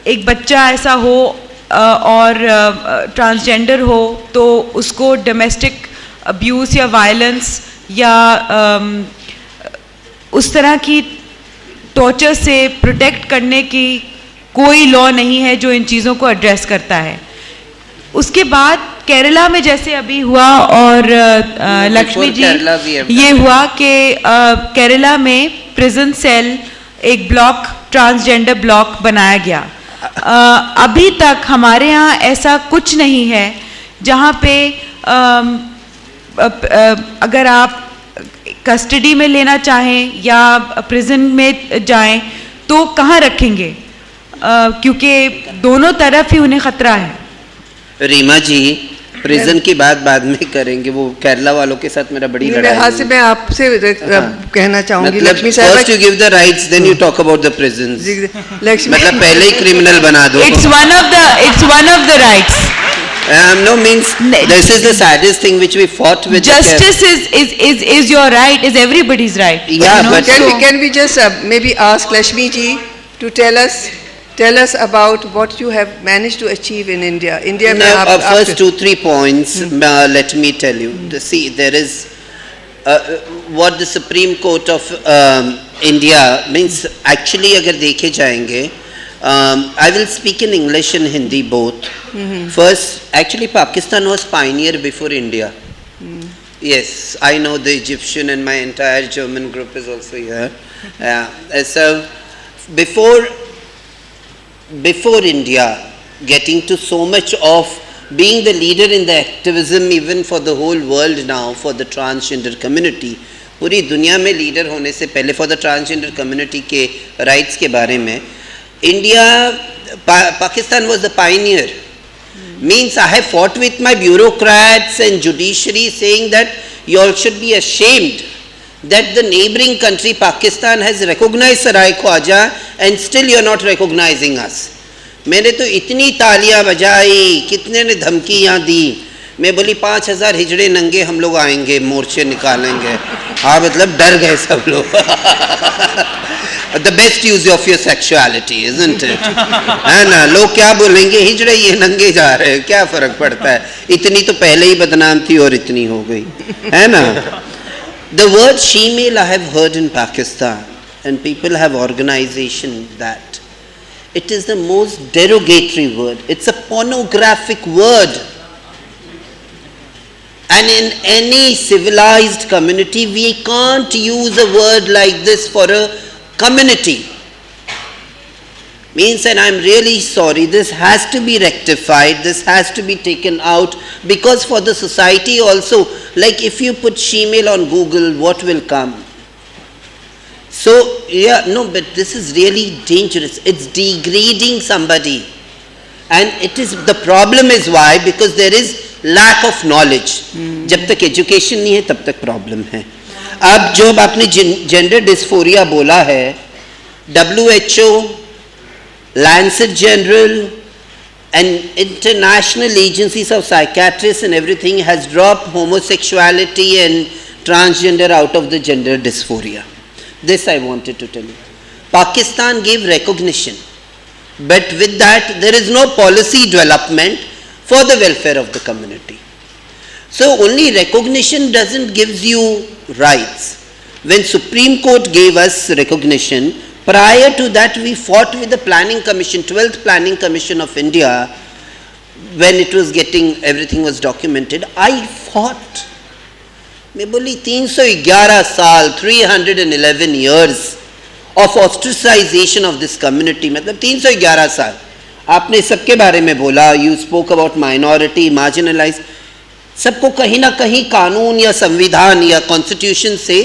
एक बच्चा ऐसा हो और ट्रांसजेंडर हो तो उसको डोमेस्टिक अब्यूज़ या वायलेंस या उस तरह की टॉर्चर से प्रोटेक्ट करने की कोई लॉ नहीं है जो इन चीज़ों को एड्रेस करता है। उसके बाद केरला में जैसे अभी हुआ और लक्ष्मी जी ये हुआ कि केरला में प्रिजन सेल एक ब्लॉक, ट्रांसजेंडर ब्लॉक बनाया गया। अभी तक हमारे यहाँ ऐसा कुछ नहीं है जहाँ पे अगर आप कस्टडी में लेना चाहें या प्रिजन में जाएं तो कहाँ रखेंगे, क्योंकि दोनों तरफ ही उन्हें ख़तरा है। रीमा जी, प्रिजन की बात बाद में करेंगे, वो केरला वालों के साथ मेरा बड़ी लड़ाई है। से मैं आपसे कहना चाहूँगी, मतलब लक्ष्मी साहब, first you give the rights then you talk about the prisons, Lakshmi मतलब पहले ही क्रिमिनल बना दो। It's one of the rights. No means this is the saddest thing which we fought with. Justice is your right, is everybody's right. Yeah, you know? but can we just maybe ask Lakshmi ji to tell us about what you have managed to achieve in India. India no, mein first 2-3 points. Let me tell you. See, there is what the Supreme Court of India means. Actually, अगर देखे जाएंगे, I will speak in English and Hindi both. First, actually, Pakistan was pioneer before India. Yes, I know the Egyptian and my entire German group is also here. So, before India getting to so much of being the leader in the activism even for the whole world now for the transgender community, पूरी दुनिया में leader होने से पहले for the transgender community के rights के बारे में Pakistan was the pioneer. Means I have fought with my bureaucrats and judiciary saying that you all should be ashamed that the neighboring country Pakistan has recognized Sarai Khwaja and still you are not recognizing us. मैंने तो इतनी तालियां बजाई, कितने ने धमकियां दी, मैं बोली 5000 हिजड़े नंगे हम लोग आएंगे, मोर्चे निकालेंगे। हाँ, मतलब डर गए सब लोग। The best use of your sexuality, isn't it? है ना, लोग क्या बोलेंगे, हिजड़े ये नंगे जा रहे हैं, क्या फर्क पड़ता है, इतनी तो पहले ही बदनाम थी और इतनी हो गई, है ना? The word she-male I have heard in Pakistan and people have organization that. It is the most derogatory word. It's a pornographic word. And in any civilized community, we can't use a word like this for a community. Means, and I'm really sorry, this has to be rectified, this has to be taken out, because for the society also, like if you put she-male on Google, what will come? So, yeah, no, but this is really dangerous. It's degrading somebody. And it is, the problem is why? Because there is lack of knowledge. जब तक education नहीं है, तब तक problem है. अब जो आपने gender dysphoria बोला है, WHO, Lancet General and international agencies of psychiatrists and everything has dropped homosexuality and transgender out of the gender dysphoria. This I wanted to tell you. Pakistan gave recognition, but with that there is no policy development for the welfare of the community. So only recognition doesn't give you rights. When Supreme Court gave us recognition, prior to that we fought with the Planning Commission, 12th Planning Commission of India, when it was getting, everything was documented. I fought. मैं बोली 311 साल, 311 years of ostracization of this community, मतलब 311 साल. आपने सबके बारे में बोला, you spoke about minority, marginalized. सबको कहीं ना कहीं कानून या संविधान या कॉन्स्टिट्यूशन से,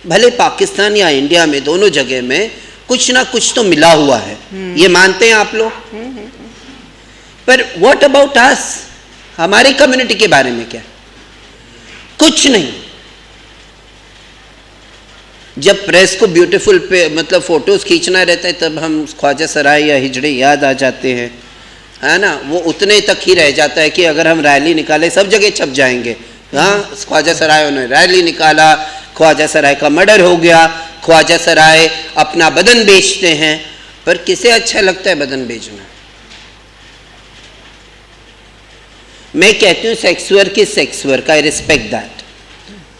भले पाकिस्तान या इंडिया में, दोनों जगह में कुछ ना कुछ तो मिला हुआ है. ये मानते हैं आप लोग? पर व्हाट अबाउट अस, हमारी कम्युनिटी के बारे में क्या? कुछ नहीं. जब प्रेस को ब्यूटीफुल पे मतलब फोटोज खींचना रहता है तब हम ख्वाजा सराय या हिजड़े याद आ जाते हैं, है ना. वो उतने तक ही रह जाता है कि अगर हम रैली निकाले सब जगह छप जाएंगे. हाँ, ख्वाजा सराय उन्होंने रैली निकाला, ख्वाजा सराय का मर्डर हो गया, ख्वाजा सराय अपना बदन बेचते हैं. पर किसे अच्छा लगता है बदन बेचना? मैं कहती हूँ sex work is sex work. I respect that.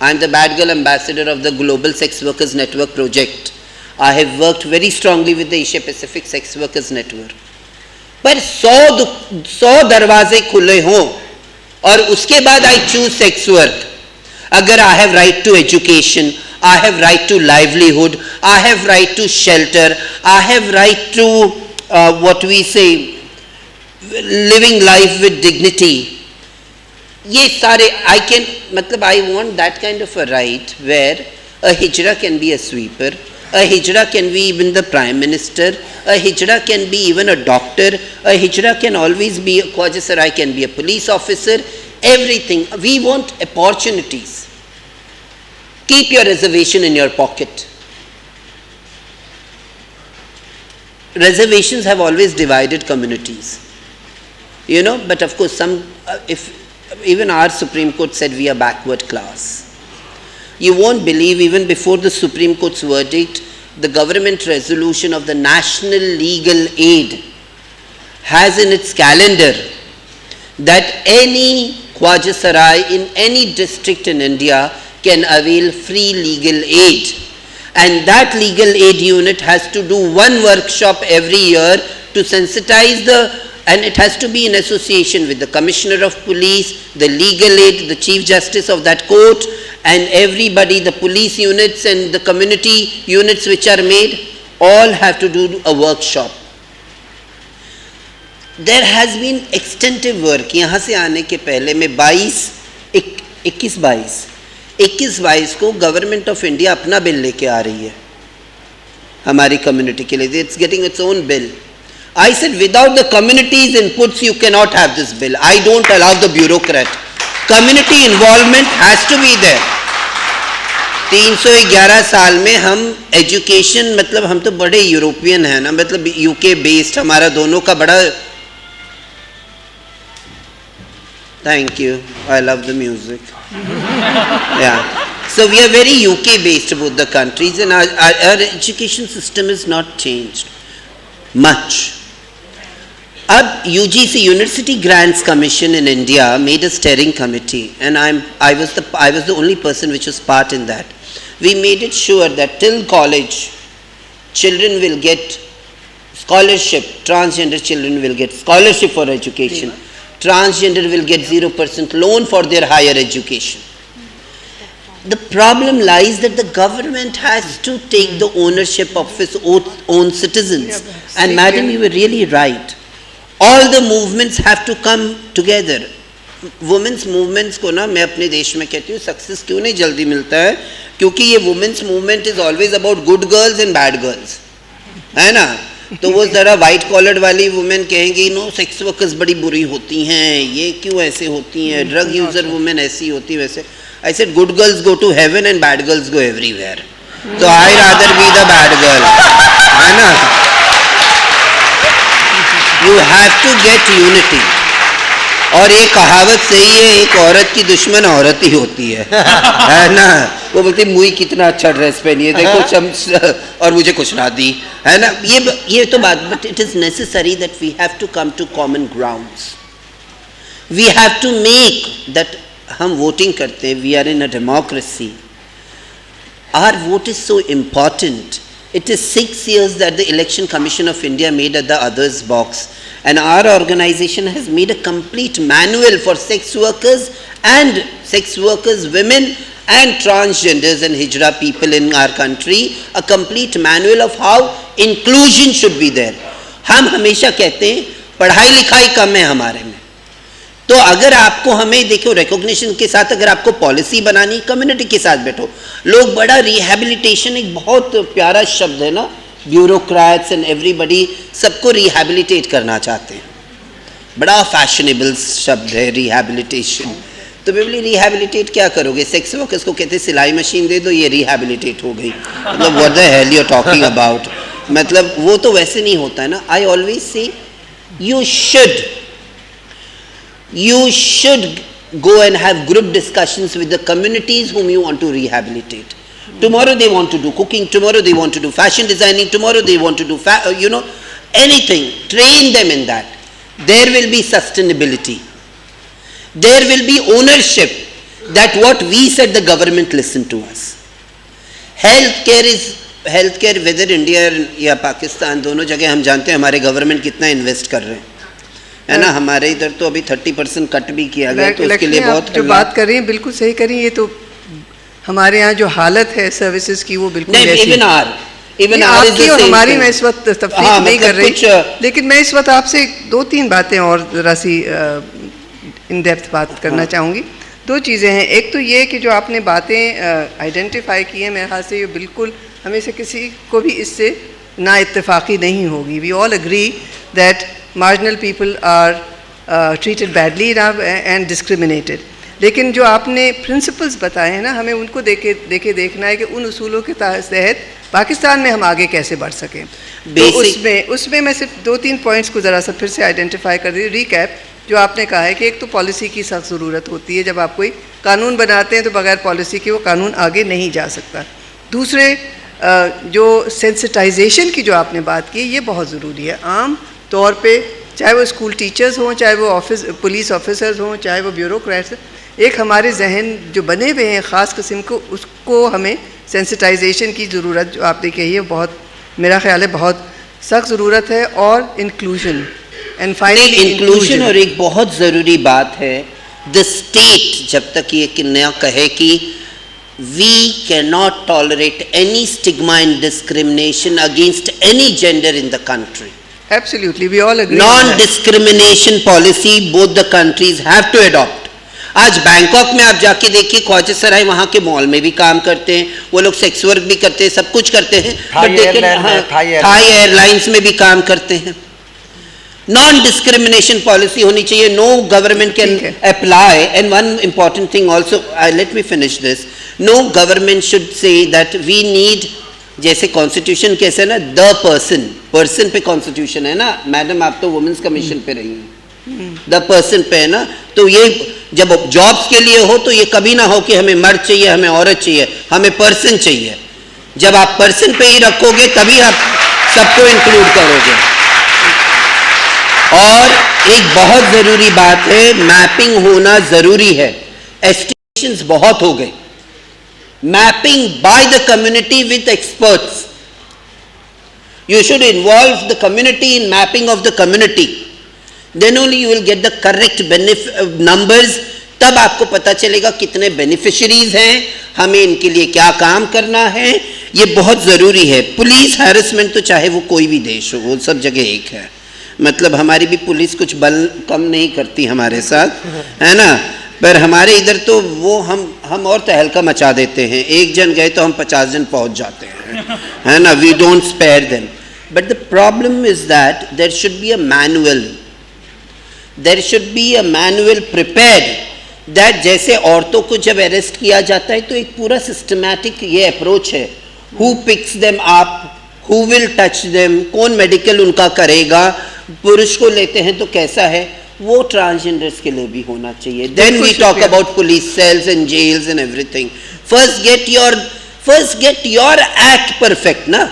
I am the Bad Girl Ambassador of the Global Sex Workers Network project. I have worked very strongly with the Asia Pacific Sex Workers Network. पर 100 दरवाजे खुले हों और उसके बाद I choose sex work. अगर I have right to education, I have right to livelihood, I have right to shelter, I have right to what we say living life with dignity. ये सारे I can, मतलब I want that kind of a right where a hijra can be a sweeper, a hijra can be even the prime minister, a hijra can be even a doctor, a hijra can always be, a Khwaja Sarai can be a police officer, everything. We want opportunities. Keep your reservation in your pocket. Reservations have always divided communities, you know, but of course some, if even our Supreme Court said we are backward class. You won't believe, even before the Supreme Court's verdict, the government resolution of the National Legal Aid has in its calendar that any Khwaja Sarai in any district in India can avail free legal aid. And that legal aid unit has to do one workshop every year to sensitize the, and it has to be in association with the Commissioner of Police, the legal aid, the Chief Justice of that court, and everybody, the police units and the community units which are made, all have to do a workshop. There has been extensive work. यहाँ से आने के पहले में 21-22 को government of India अपना bill लेके आ रही है हमारी कम्युनिटी के लिए. It's getting its own bill. I said, without the community's inputs, you cannot have this bill. I don't allow the bureaucrat. Community involvement has to be there. 311 साल में हम एजुकेशन, मतलब हम तो बड़े यूरोपियन हैं ना, मतलब यूके बेस्ड हमारा दोनों का बड़ा. Thank you. I love the music. Yeah. So we are very UK based, both the countries, and our education system is not changed much. अब UGC University Grants Commission in India made a steering committee, and I was the only person which was part in that. We made it sure that till college, children will get scholarship. Transgender children will get scholarship for education. Transgender will get 0% loan for their higher education. The problem lies that the government has to take the ownership of its own citizens. And madam, you were really right. All the movements have to come together. Women's movements को ना मैं अपने देश में कहती हूँ success क्यों नहीं जल्दी मिलता है, क्योंकि ये women's movement is always about good girls and bad girls, है ना. तो वो ज़रा वाइट कॉलर्ड वाली वुमेन कहेंगी नो सेक्स वर्कर्स बड़ी बुरी होती हैं, ये क्यों ऐसे होती हैं, ड्रग यूज़र वुमेन ऐसी होती है वैसे. I said good girls go to heaven and bad girls go everywhere. So I rather be the bad girl, है ना. You have to get unity. और ये कहावत सही है, एक औरत की दुश्मन औरत ही होती है ना. वो बोलती मुई कितना अच्छा ड्रेस पहनी है, देखो और मुझे कुछ ना दी, है ना. ये तो बात. But it is necessary that we have to come to common grounds. We have to make that. हम वोटिंग करते हैं, we are in a democracy. Our vote is so important. It is 6 years that the Election Commission of India made at the others box. And our organization has made a complete manual for sex workers, women and transgenders and hijra people in our country, a complete manual of how inclusion should be there. हम हमेशा कहते हैं पढ़ाई लिखाई कम है हमारे में, तो अगर आपको हमें देखो रिकॉग्निशन के साथ अगर आपको पॉलिसी बनानी, कम्युनिटी के साथ बैठो. लोग बड़ा रिहैबिलिटेशन एक बहुत प्यारा शब्द है ना, ब्यूरोक्रेट्स एंड एवरीबडी सबको रिहैबिलिटेट करना चाहते हैं, बड़ा फैशनेबल शब्द है रिहैबिलिटेशन. तो बेबली रिहैबिलिटेट क्या करोगे? सेक्स वर्कर्स को कहते सिलाई मशीन दे दो, ये रिहैबिलिटेट हो गई. मतलब what the hell you are talking about. मतलब वो तो वैसे नहीं होता है ना. I always say you should go and have group discussions with the communities whom you want to rehabilitate. Tomorrow they want to do cooking, tomorrow they want to do fashion designing, tomorrow they want to do anything. Train them in that. There will be sustainability. There will be ownership that what we said the government listened to us. Healthcare whether India या पाकिस्तान दोनों जगह हम जानते हैं हमारे government कितना invest कर रहे हैं, है ना. हमारे इधर तो अभी 30% कट भी किया गया, तो उसके लिए बहुत जो बात कर रही हैं बिल्कुल सही कर रही हैं. ये तो हमारे यहाँ जो हालत है सर्विसेज की वो बिल्कुल इवन आपकी और हमारी मैं इस वक्त तफसील नहीं कर रही, लेकिन मैं इस वक्त आपसे 2-3 बातें और जरा सी इन डेप्थ बात करना चाहूँगी. 2 चीज़ें हैं. एक तो ये कि जो आपने बातें आइडेंटिफाई की हैं, मेरे ख्याल से ये बिल्कुल हमें से किसी को भी इससे ना इत्तेफाकी नहीं होगी. We all agree that marginal people are treated badly and discriminated. लेकिन जो आपने principles बताए हैं ना, हमें उनको देखना है कि उन उसूलों के तहत पाकिस्तान में हम आगे कैसे बढ़ सकें. तो उसमें मैं सिर्फ 2-3 पॉइंट्स को ज़रा सा फिर से आइडेंटिफाई कर दी. रिकैप जो आपने कहा है कि एक तो पॉलिसी की सख्त ज़रूरत होती है. जब आप कोई कानून बनाते हैं तो बगैर पॉलिसी के वो कानून आगे नहीं जा सकता. दूसरे जो सेंसिटाइजेशन की जो आपने बात की, ये बहुत ज़रूरी है. आम तौर पे चाहे वो स्कूल टीचर्स हों, चाहे वो पुलिस ऑफिसर्स हों, चाहे वो ब्यूरोक्रेट्स, एक हमारे जहन जो बने हुए हैं ख़ास किस्म को, उसको हमें सेंसिटाइजेशन की ज़रूरत जो आपने कही है बहुत, मेरा ख्याल है बहुत सख्त ज़रूरत है. और इंक्लूजन एंड फाइनली इंक्लूजन. और एक बहुत ज़रूरी बात है, द स्टेट जब तक ये न कहे कि we cannot tolerate any stigma and discrimination against any gender in the country. Absolutely, we all agree. Non-discrimination policy both the countries have to adopt. आज बैंकॉक में आप जाके देखिए, ख्वाजा सराय वहाँ के मॉल में भी काम करते हैं, वो लोग सेक्स वर्क भी करते हैं, सब कुछ करते हैं, बट देखिए थाई एयरलाइंस में भी काम करते हैं. नॉन डिस्क्रिमिनेशन पॉलिसी होनी चाहिए. No government can apply. And one important thing also, let me finish this. No government should say that we need, जैसे कॉन्स्टिट्यूशन कैसे ना, द पर्सन पे कॉन्स्टिट्यूशन है ना. मैडम आप तो वुमेन्स कमीशन पे रही हैं, द पर्सन पे है ना. तो ये जब जॉब्स के लिए हो तो ये कभी ना हो कि हमें मर्द चाहिए, हमें औरत चाहिए, हमें पर्सन चाहिए. जब आप पर्सन पे ही रखोगे तभी आप सबको इंक्लूड करोगे. और एक बहुत ज़रूरी बात है, मैपिंग होना ज़रूरी है. एस्टिमेशंस बहुत हो गए. Mapping by the community with experts. You should involve the community in mapping of the community. Then only you will get the correct numbers. तब आपको पता चलेगा कितने beneficiaries हैं, हमें इनके लिए क्या काम करना है. ये बहुत ज़रूरी है. पुलिस हैरेसमेंट तो चाहे वो कोई भी देश हो, वो सब जगह एक है. मतलब हमारी भी पुलिस कुछ बल कम नहीं करती हमारे साथ, है ना. पर हमारे इधर तो वो हम और तहलका मचा देते हैं. एक जन गए तो हम 50 जन पहुंच जाते हैं, है ना. We don't spare them. But the problem is that there should be a manual. There should be a manual prepared that जैसे औरतों को जब अरेस्ट किया जाता है तो एक पूरा सिस्टमैटिक ये अप्रोच है. Who picks them up, who will touch them, कौन मेडिकल उनका करेगा, पुरुष को लेते हैं तो कैसा है, वो ट्रांसजेंडर्स के लिए भी होना चाहिए. Then we talk about police cells and jails and everything. First get your act perfect ना,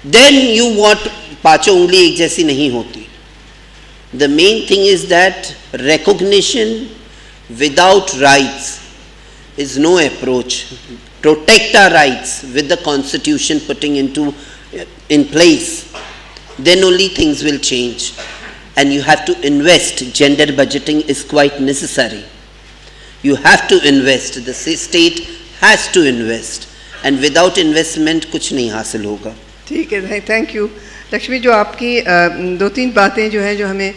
देन यू वांट. पांचों उंगली एक जैसी नहीं होती. The main thing is that recognition without rights is no approach. Protect our rights with the constitution putting in place. Then only things will change. And you have to invest. Gender budgeting is quite necessary. You have to invest. The state has to invest. And without investment कुछ नहीं हासिल होगा. ठीक है, thank you Lakshmi. जो आपकी दो तीन बातें जो हैं जो हमें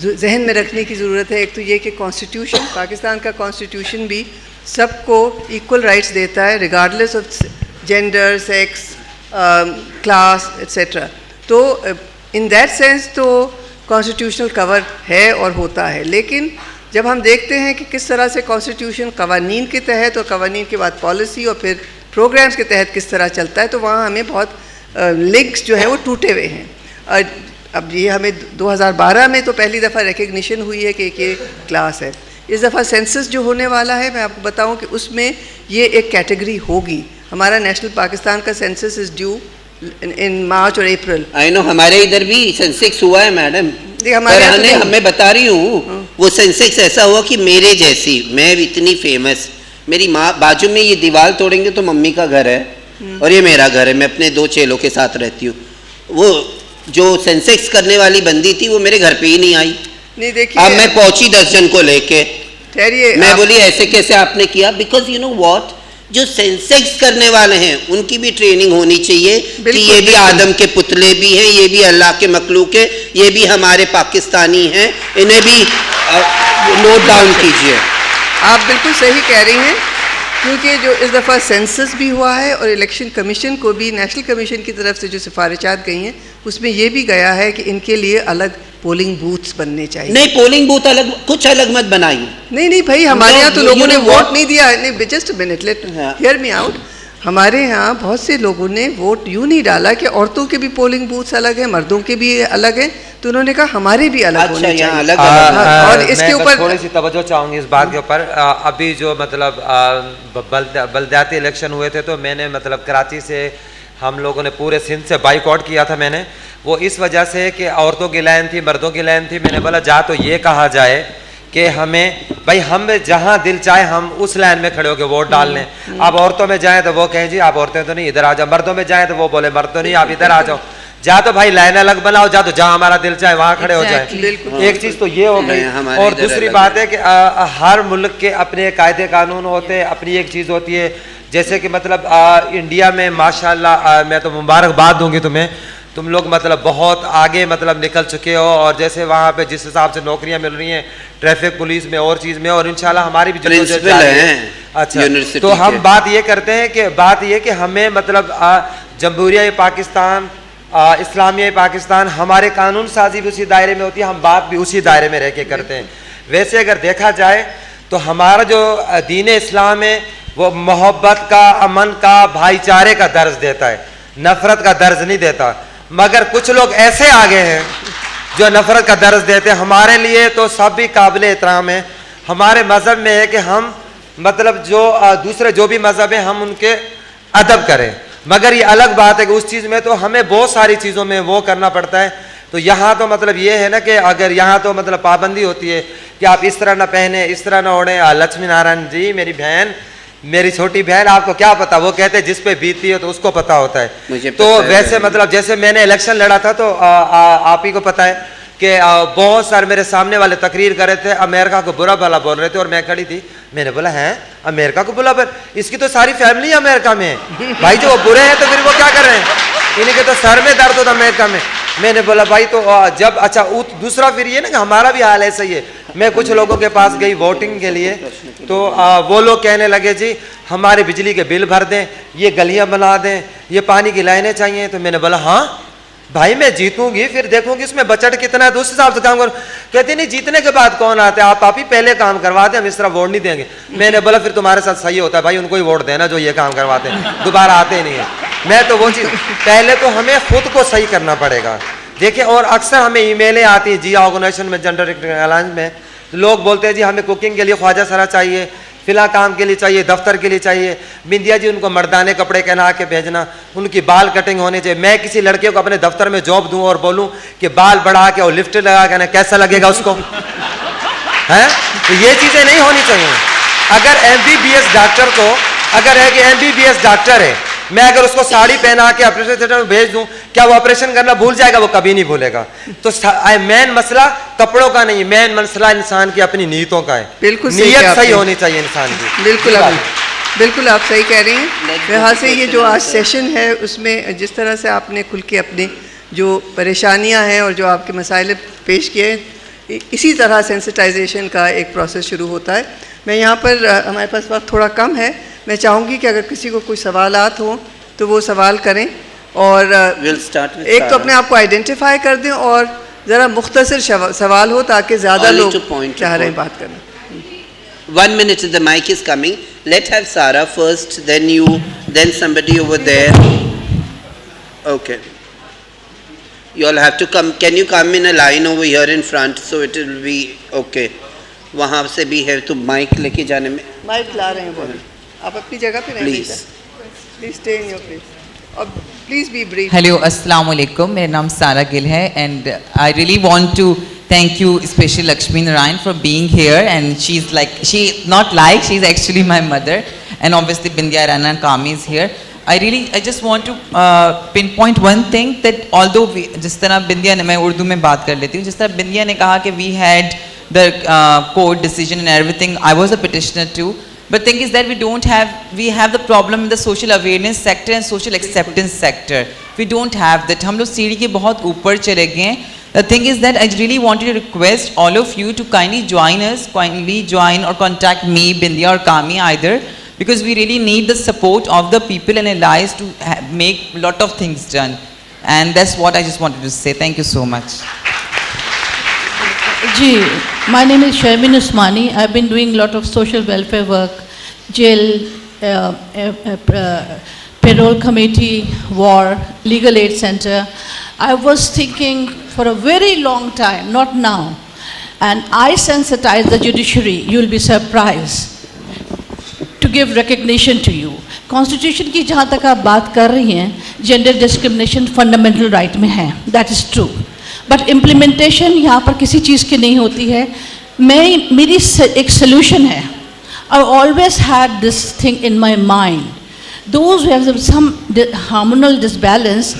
जहन में रखने की ज़रूरत है, एक तो ये कि कॉन्स्टिट्यूशन, पाकिस्तान का कॉन्स्टिट्यूशन भी सबको इक्वल राइट्स देता है regardless of gender, sex, class etcetera. तो इन दैट सेंस तो कॉन्स्टिट्यूशनल कवर है और होता है, लेकिन जब हम देखते हैं कि किस तरह से कॉन्स्टिट्यूशन कवानीन के तहत और कवानीन के बाद पॉलिसी और फिर प्रोग्राम्स के तहत किस तरह चलता है, तो वहाँ हमें बहुत लिंक्स जो हैं वो टूटे हुए हैं। अब ये हमें 2012 में तो पहली दफ़ा रिकग्निशन हुई है कि ये क्लास है। इस दफ़ा सेंसस जो होने वाला है, मैं आपको बताऊं कि उसमें ये एक कैटेगरी होगी। हमारा नेशनल पाकिस्तान का सेंसस इज़ ड्यू इन मार्च और अप्रैल। आई नो, हमारे इधर भी सेंसेक्स हुआ है मैडम। हमारे मैं बता रही हूँ, वो सेंसेक्स ऐसा हुआ कि मेरे जैसी, मैं इतनी फेमस, मेरी माँ बाजू में ये दीवार तोड़ेंगे तो मम्मी का घर है और ये मेरा घर है, मैं अपने 2 चेलों के साथ रहती हूँ। वो जो सेंसेक्स करने वाली बंदी थी वो मेरे घर पे ही नहीं आई। नहीं देखिए, अब मैं पहुंची 10 जन को लेके, ठहरिए, मैं बोली ऐसे कैसे आपने किया? बिकॉज यू नो व्हाट, जो सेंसेक्स करने वाले हैं उनकी भी ट्रेनिंग होनी चाहिए कि ये भी आदम के पुतले भी हैं, ये भी अल्लाह के मखलूक है, ये भी हमारे पाकिस्तानी हैं, इन्हें भी नोट डाउन कीजिए। आप बिल्कुल सही कह रही हैं, क्योंकि जो इस दफ़ा सेंसस भी हुआ है और इलेक्शन कमीशन को भी, नेशनल कमीशन की तरफ से जो सिफारिशात गई हैं उसमें ये भी गया है कि इनके लिए अलग पोलिंग बूथ्स बनने चाहिए। नहीं, पोलिंग बूथ अलग, कुछ अलग मत बनाइए। नहीं भाई, हमारे यहाँ तो लोगों ने वोट नहीं दिया। नहीं, just minute, let hear me out. हमारे यहाँ बहुत से लोगों ने वोट यूँ नहीं डाला कि औरतों के भी पोलिंग बूथ्स अलग हैं, मर्दों के भी अलग हैं, तो उन्होंने कहा हमारे भी अलग होने चाहिए। अलग और इसके ऊपर थोड़ी सी तवज्जो चाहूँगी इस बात के ऊपर। अभी जो मतलब बलदियाती इलेक्शन हुए थे, तो मैंने मतलब कराची से हम लोगों ने पूरे सिंध से बाइकआउट किया था मैंने, वो इस वजह से कि औरतों की लाइन थी, मर्दों की लाइन थी। मैंने बोला जा तो ये कहा जाए कि हमें भाई, हम जहाँ दिल चाहे हम उस लाइन में खड़े होकर वोट डाल लें। अब औरतों में जाएं तो वो कहें जी आप औरतें तो नहीं, इधर आ जाओ। मर्दों में जाएं तो वो बोले मर्द तो नहीं, आप इधर आ जाओ। जा तो भाई लाइन अलग बनाओ, जा तो जहाँ हमारा दिल चाहे वहाँ खड़े हो जाए। एक चीज़ तो ये हो गई। और दूसरी बात है कि हर मुल्क के अपने कायदे कानून होते हैं, अपनी एक चीज़ होती है। जैसे कि मतलब इंडिया में माशाल्लाह, मैं तो मुबारकबाद दूंगी तुम्हें, तुम लोग मतलब बहुत आगे मतलब निकल चुके हो। और जैसे वहाँ पे जिस हिसाब से नौकरियाँ मिल रही हैं ट्रैफिक पुलिस में और चीज़ में, और इंशाल्लाह हमारी भी प्रिंसिपल हैं। अच्छा, तो हम बात ये करते हैं कि हमें मतलब जमहूरिया पाकिस्तान, इस्लामिया पाकिस्तान, हमारे कानून साजी भी उसी दायरे में होती है, हम बात भी उसी दायरे में रह के करते हैं। वैसे अगर देखा जाए तो हमारा जो दीन इस्लाम है वो मोहब्बत का, अमन का, भाईचारे का दर्ज देता है, नफरत का दर्ज नहीं देता। मगर कुछ लोग ऐसे आगे हैं जो नफरत का दर्ज देते हैं। हमारे लिए तो सब भी काबिल एहतराम है। हमारे मज़हब में है कि हम मतलब जो दूसरे जो भी मज़हब हैं हम उनके अदब करें। मगर ये अलग बात है कि उस चीज़ में तो हमें बहुत सारी चीज़ों में वो करना पड़ता है। तो यहाँ तो मतलब ये है ना कि अगर यहाँ तो मतलब पाबंदी होती है कि आप इस तरह ना पहने, इस तरह ना ओढ़े। लक्ष्मी नारायण जी, मेरी बहन, मेरी छोटी बहन, आपको क्या पता, वो कहते हैं जिस पे बीती है तो उसको पता होता है। मुझे तो वैसे मतलब जैसे मैंने इलेक्शन लड़ा था तो आप ही को पता है कि बहुत सारे मेरे सामने वाले तकरीर कर रहे थे, अमेरिका को बुरा भला बोल रहे थे, और मैं खड़ी थी। मैंने बोला हैं अमेरिका को बुरा भला, इसकी तो सारी फैमिली अमेरिका में है भाई, जो वो बुरे हैं तो फिर वो क्या कर रहे हैं, इनके तो सर में दर्द होता अमेरिका में। मैंने बोला भाई तो जब अच्छा दूसरा फिर ये ना कि हमारा भी हाल ऐसा ही है। मैं कुछ लोगों के पास गई वोटिंग के लिए, तो वो लोग कहने लगे जी हमारे बिजली के बिल भर दें, ये गलियां बना दें, ये पानी की लाइनें चाहिए। तो मैंने बोला हाँ भाई मैं जीतूंगी, फिर देखूंगी इसमें बजट कितना है तो उस हिसाब से काम करूँ। कहते नहीं जीतने के बाद कौन आते, आप ही पहले काम करवाते, हम इस तरह वोट नहीं देंगे। मैंने बोला फिर तुम्हारे साथ सही होता है भाई, उनको ही वोट देना जो ये काम करवाते हैं, दोबारा आते ही नहीं है। मैं तो वो चीज़ पहले तो हमें खुद को सही करना पड़ेगा। देखिए, और अक्सर हमें ईमेलें आती हैं जी ऑर्गेनाइजेशन में, जेंडर अलायंस में, लोग बोलते हैं जी हमें कुकिंग के लिए ख्वाजा सरा चाहिए, फिला काम के लिए चाहिए, दफ्तर के लिए चाहिए। बिंदिया जी उनको मर्दाने कपड़े पहना के भेजना, उनकी बाल कटिंग होनी चाहिए। मैं किसी लड़के को अपने दफ्तर में जॉब दूं और बोलूं कि बाल बढ़ा के और लिफ्ट लगा के ना, कैसा लगेगा उसको? है तो ये चीज़ें नहीं होनी चाहिए। अगर MBBS डॉक्टर को, अगर है कि MBBS डॉक्टर है, मैं अगर उसको साड़ी पहना के ऑपरेशन थिएटर में भेज दूं, क्या वो ऑपरेशन करना भूल जाएगा? वो कभी नहीं भूलेगा। तो मेन मसला कपड़ों का नहीं, मेन मसला इंसान की अपनी नीयतों का है। बिल्कुल नीयत सही होनी चाहिए इंसान की। बिल्कुल आप सही कह रही हैं। यहाँ से ये जो आज सेशन है उसमें जिस तरह से आपने खुल के अपनी जो परेशानियाँ हैं और जो आपके मसाइल पेश किए, इसी तरह सेंसिटाइजेशन का एक प्रोसेस शुरू होता है। मैं यहाँ पर हमारे पास वक्त थोड़ा कम है, मैं चाहूँगी कि अगर किसी को कोई सवालात हों तो वो सवाल करें और एक तो अपने आप को आइडेंटिफाई कर दें और ज़रा मुख्तसर सवाल हो ताकि ज़्यादा लोग चाह रहे हैं बात करना। 1 minute, the mic is coming. Let's have Sarah first, then you, then somebody over there. Okay. You all have to come. Can you come in a line over here in front so it will be okay? वहाँ से भी है तो mic लेके जाने में। Mic ला रहे हैं वो, आप अपनी जगह पे रहें। Please stay in your place और प्लीज बी ब्रीफ। हेलो, अस्सलाम वालेकुम, मेरा नाम सारा गिल है and I really want to thank you especially Lakshmi Narayan for being here, and she's actually my mother, and obviously Bindya Rana Kami is here. I just want to pinpoint one thing that although जिस तरह बिंदिया ने, मैं उर्दू में बात कर लेती हूँ, जिस तरह बिंदिया ने कहा कि we had the court decision and everything, I was a petitioner too, but thing is that we have the problem in the social awareness sector and social acceptance sector. We don't have that. हम लोग सीढ़ी के बहुत ऊपर चले गए हैं. The thing is that I really wanted to request all of you to kindly join or contact me, Bindya or Kami either, because we really need the support of the people and allies to make a lot of things done. And that's what I just wanted to say. Thank you so much. My name is Sharmin Usmani. I've been doing a lot of social welfare work, jail, payroll committee, war, legal aid center. I was thinking for a very long time, not now, and I sensitize the judiciary. You will be surprised to give recognition to you. Constitution की जहाँ तक आप बात कर रही हैं, gender discrimination fundamental right में है, that is true. But implementation यहाँ पर किसी चीज़ की नहीं होती है. मेरी एक solution है. I always had this thing in my mind. Those who have some hormonal disbalance,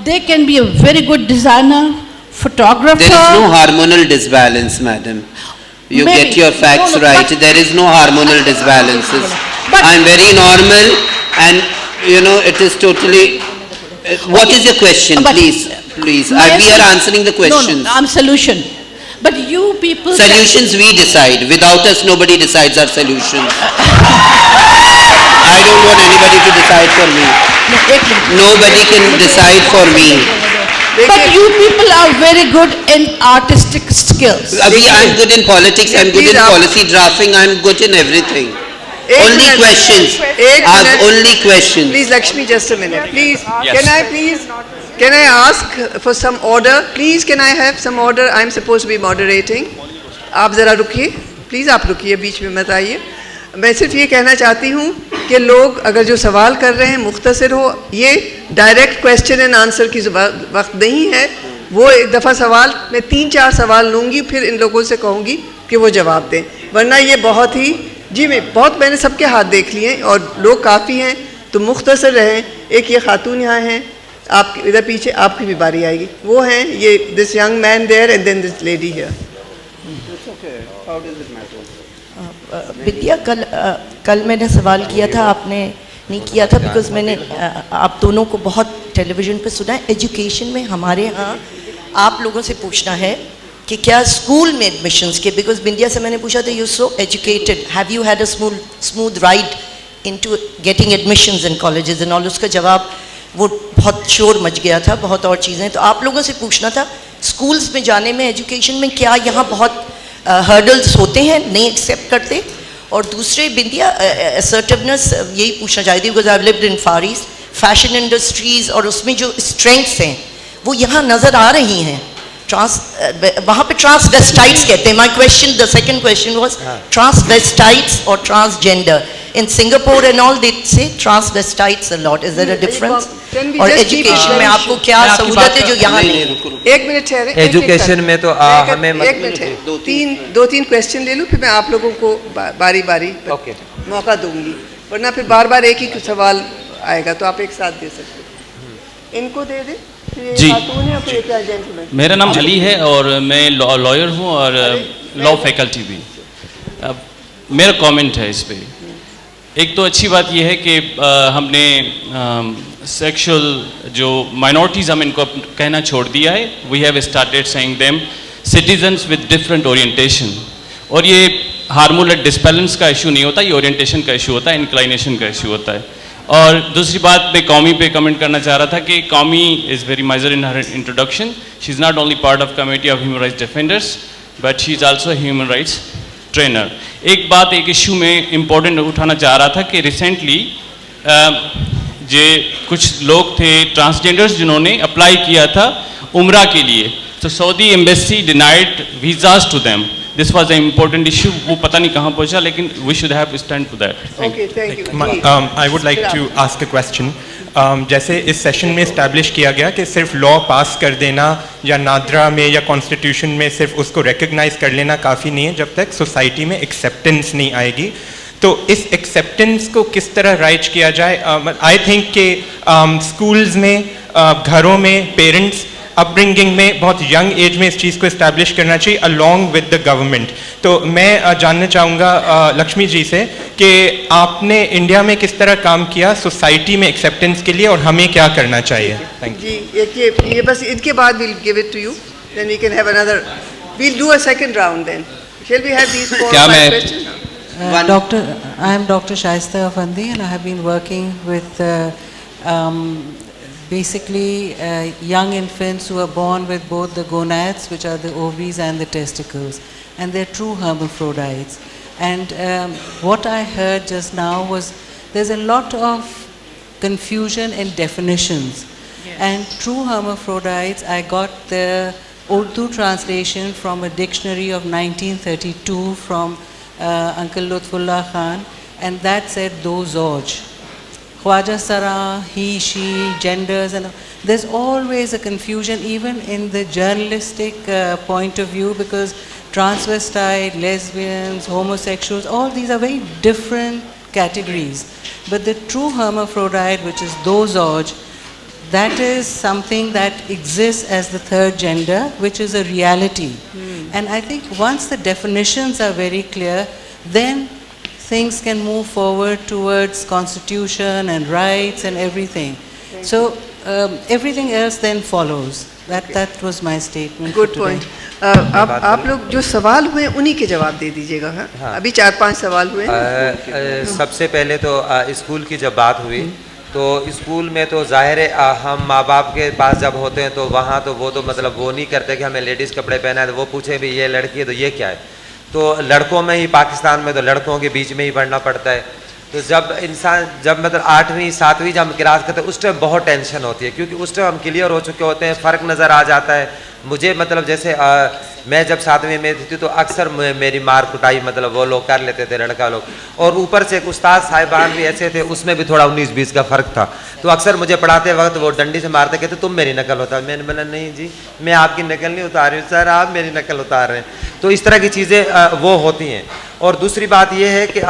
they can be a very good designer, photographer. There is no hormonal disbalance, madam. You Maybe. get your facts No, right. but- There is no hormonal disbalances. But- I'm very normal and, it is totally... what is your question, But- please? Please. We are answering the questions. No, I'm solution. But you people... Solutions we decide. Without us, nobody decides our solutions. I don't want anybody to decide for me. No, एक minute. Nobody can decide for me. But you people are very good in artistic skills. I'm good in politics, I'm good in Please, policy drafting, I'm good in everything. एक Only minute. questions. एक Ask minute. only questions. Please, Lakshmi, just a minute. Please, can I ask for some order? Please, can I have some order? I'm supposed to be moderating. आप ज़रा रुकिए. Please, आप रुकिए, बीच में मत आइए. मैं सिर्फ ये कहना चाहती हूँ कि लोग अगर जो सवाल कर रहे हैं मुख्तसर हो, ये डायरेक्ट क्वेश्चन एंड आंसर की वक्त नहीं है. वो एक दफ़ा सवाल, मैं 3-4 सवाल लूँगी, फिर इन लोगों से कहूँगी कि वो जवाब दें. वरना ये बहुत ही, मैंने सबके हाथ देख लिए और लोग काफ़ी हैं, तो मुख्तसर रहें. एक ये खातून यहाँ हैं, आप इधर पीछे, आपकी भी बारी आएगी. वो हैं ये, this young man there and then this lady here. Vidya, कल मैंने सवाल किया था, आपने नहीं किया था, बिकॉज मैंने आप दोनों को बहुत टेलीविज़न पे सुना है. एजुकेशन में हमारे यहाँ आप लोगों से पूछना है कि क्या स्कूल में एडमिशन्स के, बिकॉज बिंदिया से मैंने पूछा था, you so educated, have you had a smooth ride into getting admissions in colleges and all. उसका जवाब वो बहुत शोर मच गया था, बहुत और चीज़ें. तो आप लोगों से पूछना था, स्कूल्स में जाने में, एजुकेशन में, क्या यहाँ बहुत हर्डल्स होते हैं, नहीं एक्सेप्ट करते? और दूसरे बिंदिया, असर्टिवनेस यही पूछना चाहती हूँ, because I lived in far east, fashion industries और उसमें जो स्ट्रेंथ्स हैं वो यहाँ नज़र आ रही हैं. वहाँ पे ट्रांसवेस्टाइट्स कहते हैं. My question, the second question was transvestites और transgender. In Singapore and all, they say transvestites a lot. Is there a difference? Can we और just keep education में it- आपको क्या मैं आपकी सहूलत है बात जो का- यहाँ नहीं, नहीं? नहीं, रुको, रुको। एक मिनट ठहरे, एक- Education एक- में तो, मैं हमें एक मिनट है, दो तीन क्वेश्चन ले लूँ, फिर मैं आप लोगों को बारी बारी Okay. मौका दूंगी, वरना फिर बार बार एक ही सवाल आएगा, तो आप एक साथ दे सकते हो। इनको दे दे, फिर ये जी। खातून है और फिर एक जेंटलमैन। मेरा नाम अली है और मैं लॉयर हूँ और लॉ फैकल्टी भी। अब मेरा कमेंट है इस पे। एक तो अच्छी बात यह है कि हमने सेक्सुअल जो माइनॉरिटीज़ हम इनको कहना छोड़ दिया है। We have started saying them citizens with different orientation. और ये हार्मोनल डिस्बैलेंस का इशू नहीं होता, ये ओरिएंटेशन का इशू होता है, इंक्लाइनेशन का इशू होता है। और दूसरी बात मैं कौमी पे कमेंट करना चाह रहा था कि Kaumi is very major in her introduction. She is not only part of committee of human rights defenders but she is also human rights trainer. एक बात एक इशू में इम्पोर्टेंट उठाना चाह रहा था कि रिसेंटली जे कुछ लोग थे ट्रांसजेंडर्स जिन्होंने अप्लाई किया था उम्रा के लिए, तो Saudi embassy denied visas to them. This was an important issue। वो पता नहीं कहाँ पहुँचा, लेकिन we should have stand to that। Okay, thank you. I would like to ask a question. जैसे इस सेशन में इस्टेब्लिश किया गया कि सिर्फ लॉ पास कर देना या नादरा में या कॉन्स्टिट्यूशन में सिर्फ उसको रिकग्नाइज कर लेना काफ़ी नहीं है जब तक सोसाइटी में एक्सेप्टेंस नहीं आएगी। तो इस एक्सेप्टेंस को किस तरह राइट किया जाए? आई थिंक कि स्कूल्स में, घरों में, पेरेंट्स अपब्रिंगिंग में बहुत यंग एज में इस चीज़ को इस्टेब्लिश करना चाहिए अलोंग विद द गवर्नमेंट। तो मैं जानना चाहूँगा लक्ष्मी जी से कि आपने इंडिया में किस तरह काम किया सोसाइटी में एक्सेप्टेंस के लिए और हमें क्या करना चाहिए? थैंक यू जी, ये बस इनके बाद we'll give it to you, then we can have another, we'll do a second round then. Shall we have these 4 or 5 questions? I am Dr. Shaista Afandi and I have been working with basically young infants who are born with both the gonads, which are the ovaries and the testicles, and they're true hermaphrodites. And what I heard just now was there's a lot of confusion in definitions. Yes. And true hermaphrodites, I got the Urdu translation from a dictionary of 1932 from Uncle Lutfullah Khan, and that said do zauj. Khwaja Sara, he, she, genders, and there's always a confusion even in the journalistic point of view, because transvestite, lesbians, homosexuals, all these are very different categories. But the true hermaphrodite, which is do zauj, that is something that exists as the third gender, which is a reality. And I think once the definitions are very clear, then things can move forward towards constitution and rights and everything. So everything else then follows. That was my statement. Good point. आप लोग जो सवाल हुए उन्हीं के जवाब दे दीजिएगा। हाँ? अभी 4-5 सवाल हुए। सबसे पहले तो स्कूल की जब बात हुई तो स्कूल में तो जाहिर है हम माँ बाप के पास जब होते हैं तो वहाँ तो वो तो मतलब वो नहीं करते कि हमें लेडीज़ कपड़े पहना है, तो वो पूछे भी ये लड़की है तो ये क्या है। तो लड़कों में ही पाकिस्तान में तो लड़कों के बीच में ही पढ़ना पड़ता है। तो जब इंसान जब मतलब 8वीं 7वीं जब हम क्लास करते हैं उस टाइम बहुत टेंशन होती है, क्योंकि उस टाइम हम क्लियर हो चुके होते हैं, फ़र्क नज़र आ जाता है। मुझे मतलब जैसे मैं जब 7वीं में थी तो अक्सर मेरी मार कुटाई मतलब वो लोग कर लेते थे, लड़का लोग, और ऊपर से एक उस्ताद साहिबान भी ऐसे थे, उसमें भी थोड़ा 19-20 का फ़र्क था। तो अक्सर मुझे पढ़ाते वक्त वो डंडी से मारते, कहते तुम मेरी नकल होता। मैंने बोला नहीं जी, मैं आपकी नकल नहीं उतार रही हूँ सर, आप मेरी नकल उतार रहे हैं। तो इस तरह की चीज़ें वो होती हैं। और दूसरी बात यह है कि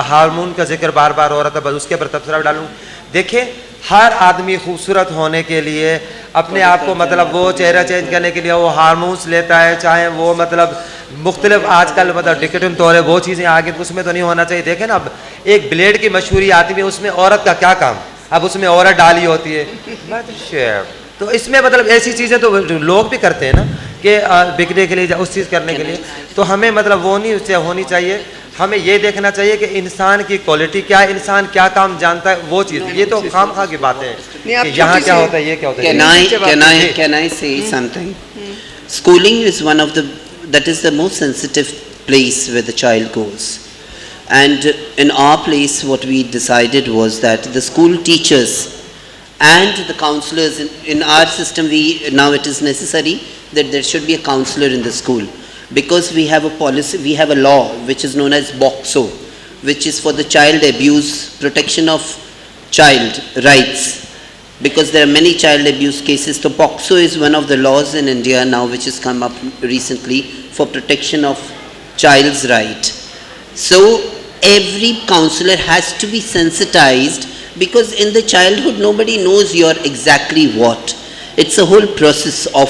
हार्मोन का जिक्र बार बार हो रहा था, बस उसके पर तबसरा डालूँ। देखिए हर आदमी खूबसूरत होने के लिए अपने आप को मतलब वो चेहरा चेंज करने के लिए वो हार्मोन्स लेता है, चाहे वो मतलब मुख्तलिफ आजकल मतलब डिकेटिव तौर है वो चीज़ें आगे, तो उसमें तो नहीं होना चाहिए। देखें ना, अब एक ब्लेड की मशहूरी आती है, उसमें औरत का क्या काम, अब उसमें औरत डाली होती है। तो इसमें मतलब ऐसी चीज़ें तो लोग भी करते हैं ना कि बिकने के लिए, उस चीज़ करने के लिए। तो हमें मतलब वो नहीं होनी चाहिए, हमें ये देखना चाहिए कि इंसान की क्वालिटी क्या है, इंसान क्या काम जानता है, वो चीज़। ये तो खामखा की बातें हैं कि यहाँ क्या होता है, ये क्या होता है। Can I say something? Schooling is one of that is the most sensitive place where the child goes. And in our place, what we decided was that the school teachers and the counselors in our system, now it is necessary that there should be a counselor in the school, because we have a policy, we have a law which is known as BOXO, which is for the child abuse, protection of child rights. Because there are many child abuse cases. So POCSO is one of the laws in India now which has come up recently for protection of child's right. So every counselor has to be sensitized, because in the childhood nobody knows you're exactly what. It's a whole process of,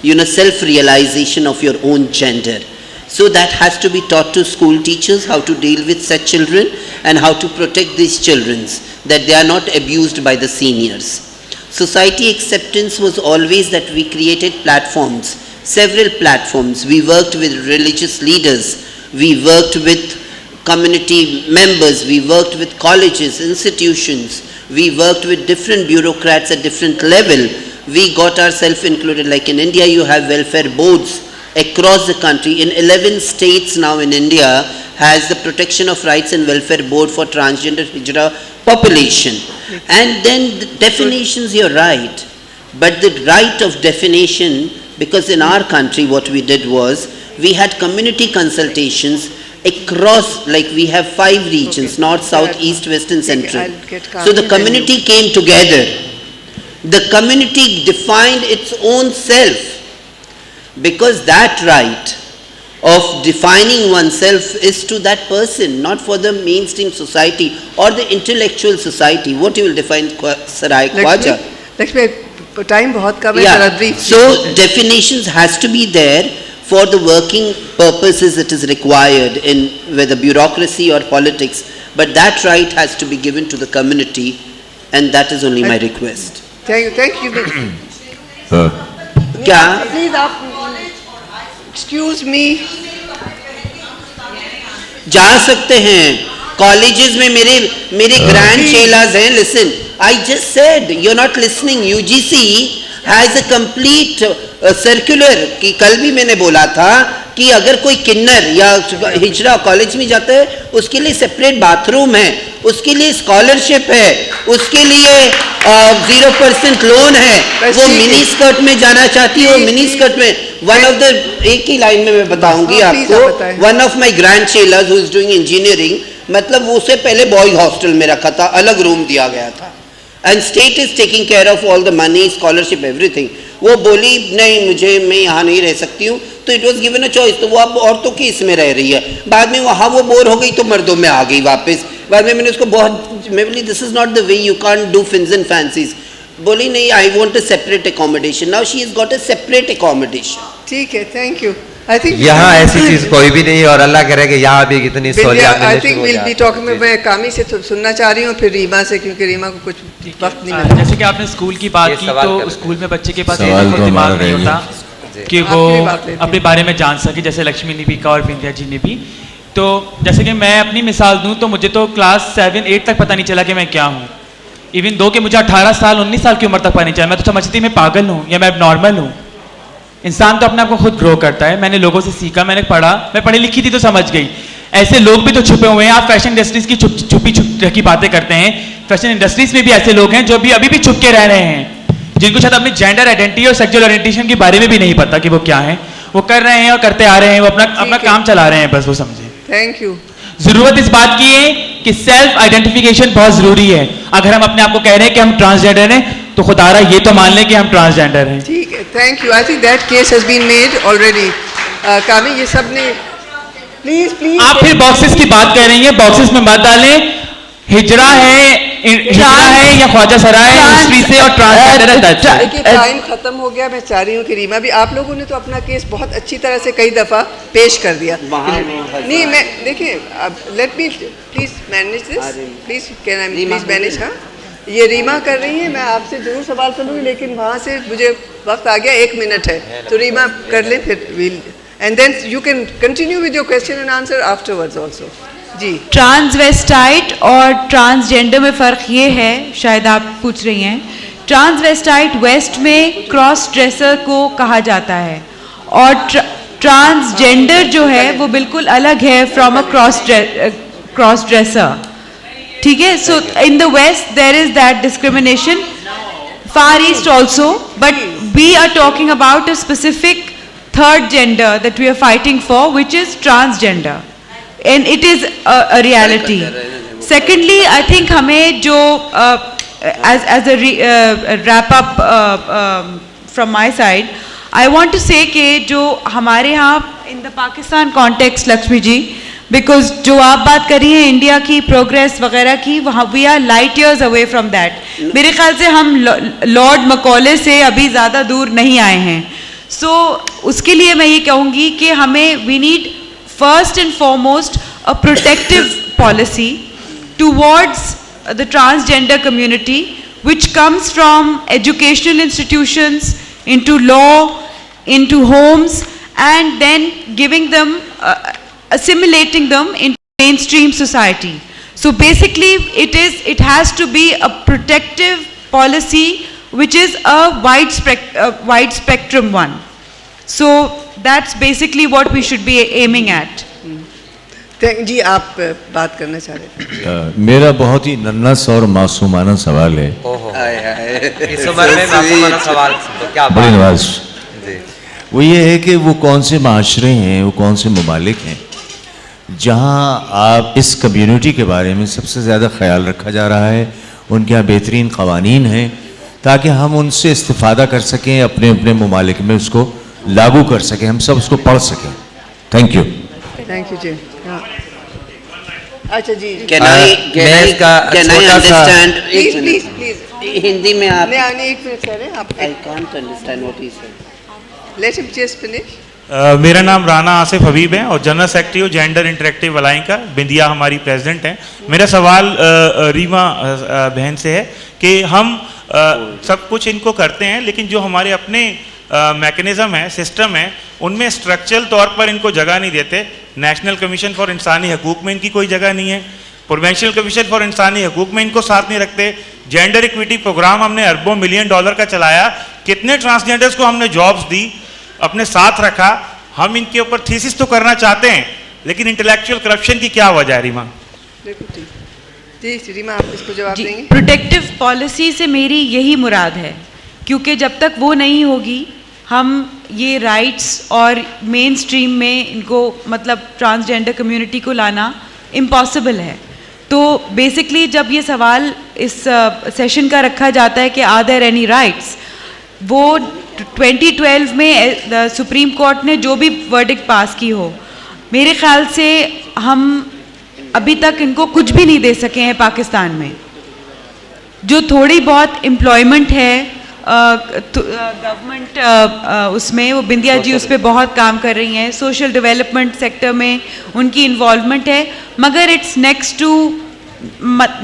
self-realization of your own gender. So that has to be taught to school teachers, how to deal with such children and how to protect these children, that they are not abused by the seniors. Society acceptance was always that we created platforms, several platforms. We worked with religious leaders, we worked with community members, we worked with colleges, institutions, we worked with different bureaucrats at different level. We got ourselves included, like in India you have welfare boards across the country. In 11 states now in India has the protection of rights and welfare board for transgender Hijra population. And then the definitions, you're right, but the right of definition, because in our country what we did was, we had community consultations across, like we have 5 regions, north, south, east, west and central. So the community came together. The community defined its own self, because that right of defining oneself is to that person, not for the mainstream society or the intellectual society. What you will define Sarai Khwaja? Lakshmi, time bahut kam hai, Yeah. brief. So definitions has to be there for the working purposes it is required in whether bureaucracy or politics, but that right has to be given to the community, and that is only my request. Thank you. क्या? Please, excuse me. जा सकते हैं colleges में. मेरे grand चेलाज हैं. Listen, I just said, you are not listening. UGC has a complete circular कि कल भी मैंने बोला था कि अगर कोई किन्नर या हिजरा कॉलेज में जाता है उसके लिए सेपरेट बाथरूम है, उसके लिए स्कॉलरशिप है, उसके लिए 0% लोन है. वो मिनी स्कर्ट में जाना चाहती है, वो मिनी स्कर्ट में. वन ऑफ द, एक ही लाइन में मैं बताऊंगी आपको. वन ऑफ माई ग्रैंड चेलर्स हु इज डूइंग इंजीनियरिंग, मतलब उसे पहले बॉयज हॉस्टल में रखा था, अलग रूम दिया गया था, and state is taking care of all the money, scholarship, everything. वो बोली नहीं मुझे, मैं यहाँ नहीं रह सकती हूँ, तो it was given a choice. तो वो अब औरतों की इसमें रह रही है. बाद में वहाँ वो बोर हो गई तो मर्दों में आ गई वापस. बाद में मैंने उसको बहुत, मैं बोली this is not the way, you can't do fins and fancies. बोली नहीं, I want a separate accommodation. Now she is got a separate accommodation. ठीक है, थैंक यू. I think यहाँ ऐसी चीज कोई भी नहीं, और अल्लाह करे कि यहाँ भी कितनी सहूलियत I think we'll be talking में मैं कामी से सुनना चाह रही हूँ, फिर रीमा से, क्योंकि रीमा को कुछ वक्त नहीं मिला. जैसे कि आपने स्कूल की बात की, तो स्कूल में बच्चे के पास दिमाग नहीं होता कि वो अपने बारे में जान सके, जैसे लक्ष्मी ने भी कहा और विंध्या जी ने भी. तो जैसे कि मैं अपनी मिसाल दूं तो मुझे तो क्लास 7-8 तक पता नहीं चला कि मैं क्या हूँ. इवन दो कि मुझे 18 साल 19 साल की उम्र तक पता नहीं चला. मैं तो समझती मैं पागल हूँ या मैं नॉर्मल हूँ. इंसान तो अपने आप को खुद ग्रो करता है. मैंने लोगों से सीखा, मैंने पढ़ा, मैं पढ़ी लिखी थी तो समझ गई. ऐसे लोग भी तो छुपे हुए हैं. आप फैशन इंडस्ट्रीज की छुपी की बातें करते हैं. फैशन इंडस्ट्रीज में भी ऐसे लोग हैं जो भी अभी भी छुप के रह रहे हैं, जिनको शायद अपनी जेंडर आइडेंटिटी और सेक्सुअल ओरिएंटेशन के बारे में भी नहीं पता कि वो क्या है. वो कर रहे हैं और करते आ रहे हैं, वो अपना काम चला रहे हैं, बस वो समझे. Thank you. जरूरत इस बात की है कि सेल्फ आइडेंटिफिकेशन बहुत जरूरी है. अगर हम अपने आप को कह रहे हैं कि हम ट्रांसजेंडर हैं, तो खुदारा ये तो मान लें कि हम ट्रांसजेंडर हैं. ठीक है, thank you. I think that case has been made already. Kami, ये सब ने प्लीज आप फिर बॉक्सेस की बात कर रही हैं, बॉक्सेस में मत डालें. हिजरा है या ख्वाजा सराय हिस्ट्री से, और ट्रांसजेंडर है. देखिए टाइम खत्म हो गया. मैं चाह रही हूँ कि रीमा भी, आप लोगों ने तो अपना केस बहुत अच्छी तरह से कई दफा पेश कर दिया. नहीं, मैं देखिए, let me please manage this. Please can I please manage. हाँ, ये रीमा कर रही है, मैं आपसे जरूर सवाल करूँगी, लेकिन वहाँ से मुझे वक्त आ गया. 1 मिनट है, तो रीमा कर ले, फिर will, and then you can continue with your question and answer afterwards also. जी. ट्रांसवेस्टाइट और ट्रांसजेंडर में फ़र्क ये है, शायद आप पूछ रही हैं. ट्रांसवेस्टाइट वेस्ट में क्रॉस ड्रेसर को कहा जाता है, और ट्रांसजेंडर जो है वो बिल्कुल अलग है फ्रॉम अ क्रॉस ड्रेसर. ठीक है. So in the west there is that discrimination, far east also, but we are talking about a specific third gender that we are fighting for, which is transgender. and it is a reality. Secondly, I think हमें जो as a wrap up from my side, I want to say कि जो हमारे यहाँ in the Pakistan context, Lakshmi ji, because जो आप बात कर रही हैं इंडिया की प्रोग्रेस वगैरह की, वहाँ we are light years away from that. मेरे ख्याल से हम लॉर्ड मकौले से अभी ज़्यादा दूर नहीं आए हैं. So उसके लिए मैं ये कहूँगी कि हमें we need first and foremost a protective policy towards the transgender community, which comes from educational institutions into law, into homes, and then giving them, assimilating them into mainstream society. So basically, it has to be a protective policy, which is a wide spectrum one. So that's basically what we should be aiming at. जी आप बात करना चाह रहे थे. मेरा बहुत ही नन्हा और मासूमाना सवाल है. इस उम्र में मासूमाना सवाल तो क्या बड़ी नवाज. वो ये है कि वो कौन से माशरे हैं, वो कौन से ममालिक हैं जहाँ आप इस कम्युनिटी के बारे में सबसे ज़्यादा ख्याल रखा जा रहा है, उनके यहाँ बेहतरीन क़वानीन हैं ताकि हम उनसे इस्तिफ़ादा कर सकें, अपने अपने ममालिक में उसको लागू कर सकें, हम सब उसको पढ़ सकें. Thank you. थैंक यू जी. अच्छा जी. Can I understand? Please. Hindi में आप. नहीं, एक मिनट कह रहे हैं आप. I can't understand what he said. Let him just finish. मेरा नाम राना आसिफ हबीब है और जनरल सेक्रेटरी हूँ जेंडर इंटरेक्टिव अलाइन का. बिंदिया हमारी प्रेसिडेंट हैं. मेरा सवाल रीमा बहन से है कि हम सब कुछ इनको करते हैं, लेकिन जो हमारे अपने मैकेनिज़्म है, सिस्टम है, उनमें स्ट्रक्चरल तौर पर इनको जगह नहीं देते. नेशनल कमीशन फॉर इंसानी हकूक़ में इनकी कोई जगह नहीं है. प्रोविंशियल कमीशन फॉर इंसानी हकूक़ में इनको साथ नहीं रखते. जेंडर इक्विटी प्रोग्राम हमने अरबों मिलियन डॉलर का चलाया. कितने ट्रांसजेंडर्स को हमने जॉब्स दी, अपने साथ रखा. हम इनके ऊपर थीसिस तो करना चाहते हैं, लेकिन इंटेलेक्चुअल करप्शन की क्या वजह है रीमा? जी रीमा आप इसको जवाब देंगे. प्रोटेक्टिव पॉलिसी से मेरी यही मुराद है, क्योंकि जब तक वो नहीं होगी हम ये राइट्स और मेन स्ट्रीम में इनको मतलब ट्रांसजेंडर कम्युनिटी को लाना इम्पॉसिबल है. तो बेसिकली जब ये सवाल इस सेशन का रखा जाता है कि आर देयर एनी राइट्स, वो 2012 में सुप्रीम कोर्ट ने जो भी वर्डिक्ट पास की हो, मेरे ख्याल से हम अभी तक इनको कुछ भी नहीं दे सके हैं. पाकिस्तान में जो थोड़ी बहुत एम्प्लॉयमेंट है गवर्नमेंट उसमें, वो बिंदिया जी उस पर बहुत काम कर रही हैं. सोशल डेवलपमेंट सेक्टर में उनकी इन्वॉल्वमेंट है, मगर it's next to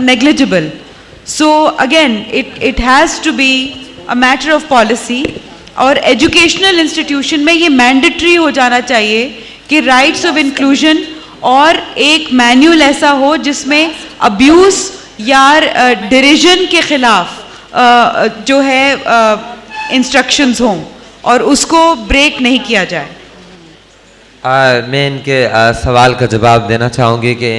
negligible. So again it has to be a matter of policy. और एजुकेशनल इंस्टीट्यूशन में ये मैंडेटरी हो जाना चाहिए कि राइट्स ऑफ इंक्लूजन, और एक मैन्यूल ऐसा हो जिसमें अब्यूज़ या डिरिजन के ख़िलाफ़ जो है इंस्ट्रक्शंस हों और उसको ब्रेक नहीं किया जाए. मैं इनके सवाल का जवाब देना चाहूँगी कि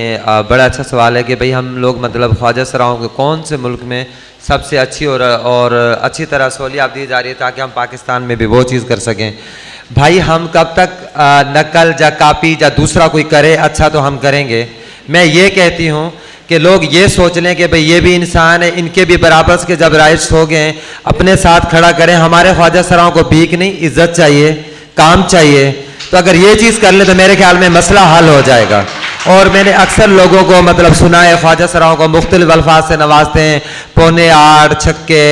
बड़ा अच्छा सवाल है कि भाई हम लोग मतलब ख्वाजा सराओं के कौन से मुल्क में सबसे अच्छी और अच्छी तरह सहूलियात दी जा रही है ताकि हम पाकिस्तान में भी वो चीज़ कर सकें. भाई हम कब तक नकल या कापी या दूसरा कोई करे, अच्छा तो हम करेंगे. मैं ये कहती हूँ कि लोग ये सोच लें कि भाई ये भी इंसान है, इनके भी बराबर के जब राइट्स हो गए अपने साथ खड़ा करें. हमारे ख्वाजा सराओं को भीख नहीं, इज्जत चाहिए, काम चाहिए. तो अगर ये चीज़ कर ले तो मेरे ख्याल में मसला हल हो जाएगा. और मैंने अक्सर लोगों को मतलब सुना है ख्वाजा सराओं को मुख्तलिफ अल्फाज से नवाजते हैं, पौने आठ, छक्के,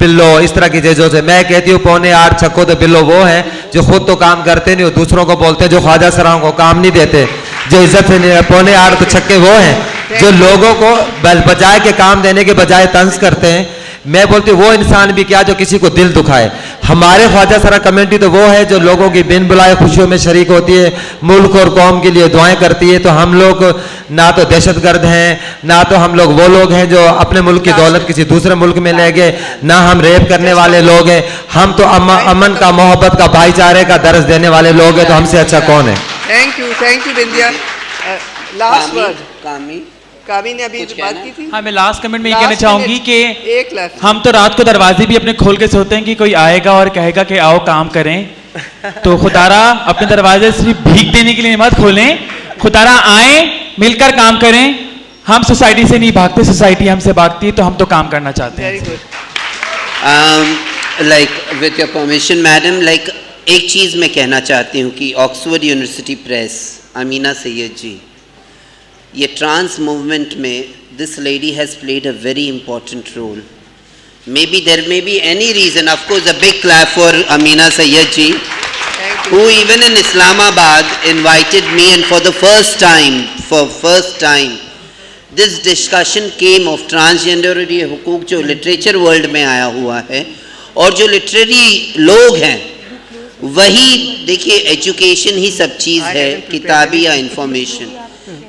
बिल्लो, इस तरह की चीज़ों से. मैं कहती हूँ पौने आठ, छक्को तो बिल्लो वो हैं जो खुद तो काम करते नहीं, दूसरों को बोलते हैं, जो ख्वाजा सराओं को काम नहीं देते, जो इज्जत से नहीं. पौने आठ तो छक्के वो हैं जो लोगों को बजाय के काम देने के बजाय तंज करते हैं. मैं बोलती हूँ वो इंसान भी क्या जो किसी को दिल दुखाए. हमारे ख्वाजा सरा कम्युनिटी तो वो है जो लोगों की बिन बुलाए खुशियों में शरीक होती है, मुल्क और कौम के लिए दुआएं करती है. तो हम लोग ना तो दहशतगर्द हैं, ना तो हम लोग वो लोग हैं जो अपने मुल्क की दौलत किसी दूसरे मुल्क में ले गए, ना हम रेप करने वाले लोग हैं. हम तो अमन का, मोहब्बत का, भाईचारे का दर्ज देने वाले लोग हैं. तो हमसे अच्छा कौन है. Thank you Bindiya. Last word कामी ने अभी बात की थी. हाँ, मैं लास्ट कमेंट में ये कहना चाहूंगी कि 1 लाख हम तो रात को दरवाजे भी अपने खोल के सोते हैं कि कोई आएगा और कहेगा कि आओ काम करें. तो खुदारा अपने दरवाजे सिर्फ भीख देने के लिए मत खोलें, खुदारा आए, मिलकर काम करें। हम सोसाइटी से नहीं भागते, सोसाइटी हमसे भागती है, तो हम तो काम करना चाहते हैं। Very good. Like with your permission, madam, like एक चीज़ मैं कहना चाहती हूँ कि Oxford University Press, Amina Syed ji, ये ट्रांस मूवमेंट में this lady has played a very important role. Maybe there may be any reason, of course, a big clap for Amina Sayyed ji, who even in Islamabad invited me, and for first time, this discussion came of transgender और ये हुकूक जो literature world में आया हुआ है, और जो literary लोग हैं, वही देखिए एजुकेशन ही सब चीज़ है, किताबी या इंफॉर्मेशन।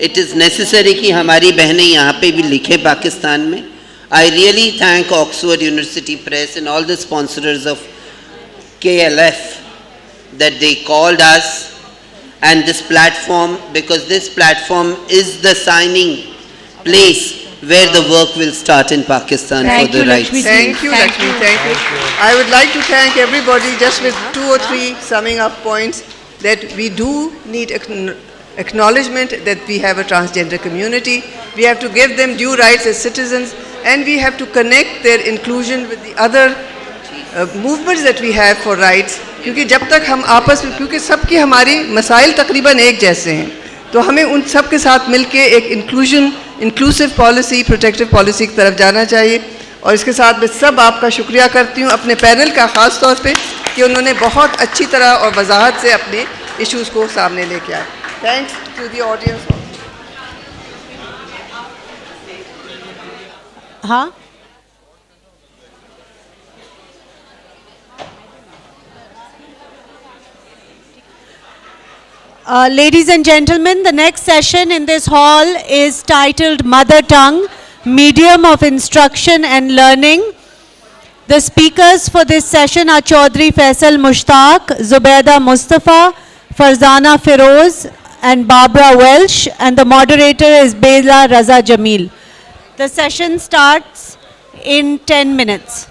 इट इज़ नेसेसरी कि हमारी बहनें यहाँ पे भी लिखें पाकिस्तान में। I really thank Oxford University Press and all the sponsors of KLF that they called us and this platform, because this platform is the signing place where the work will start in Pakistan for the rights. Thank you, Lakshmi. Thank you. I would like to thank everybody just with 2 or 3 summing up points, that we do need acknowledgement that we have a transgender community. We have to give them due rights as citizens, and we have to connect their inclusion with the other movements that we have for rights. क्योंकि जब तक हम आपस में, क्योंकि सबकी हमारी मसाइल तकरीबन एक जैसे हैं, तो हमें उन सब के साथ मिलके एक इंक्लूसिव पॉलिसी, प्रोटेक्टिव पॉलिसी की तरफ जाना चाहिए। और इसके साथ मैं सब आपका शुक्रिया करती हूँ, अपने पैनल का ख़ास तौर पे, कि उन्होंने बहुत अच्छी तरह और वजाहत से अपने इश्यूज़ को सामने लेके आए। Thanks to the audience. हाँ, ladies and gentlemen, the next session in this hall is titled Mother Tongue, Medium of Instruction and Learning. The speakers for this session are Chaudhry Faisal Mushtaq, Zubaida Mustafa, Farzana Feroz and Barbara Welsh, and the moderator is Bela Raza Jamil. The session starts in 10 minutes.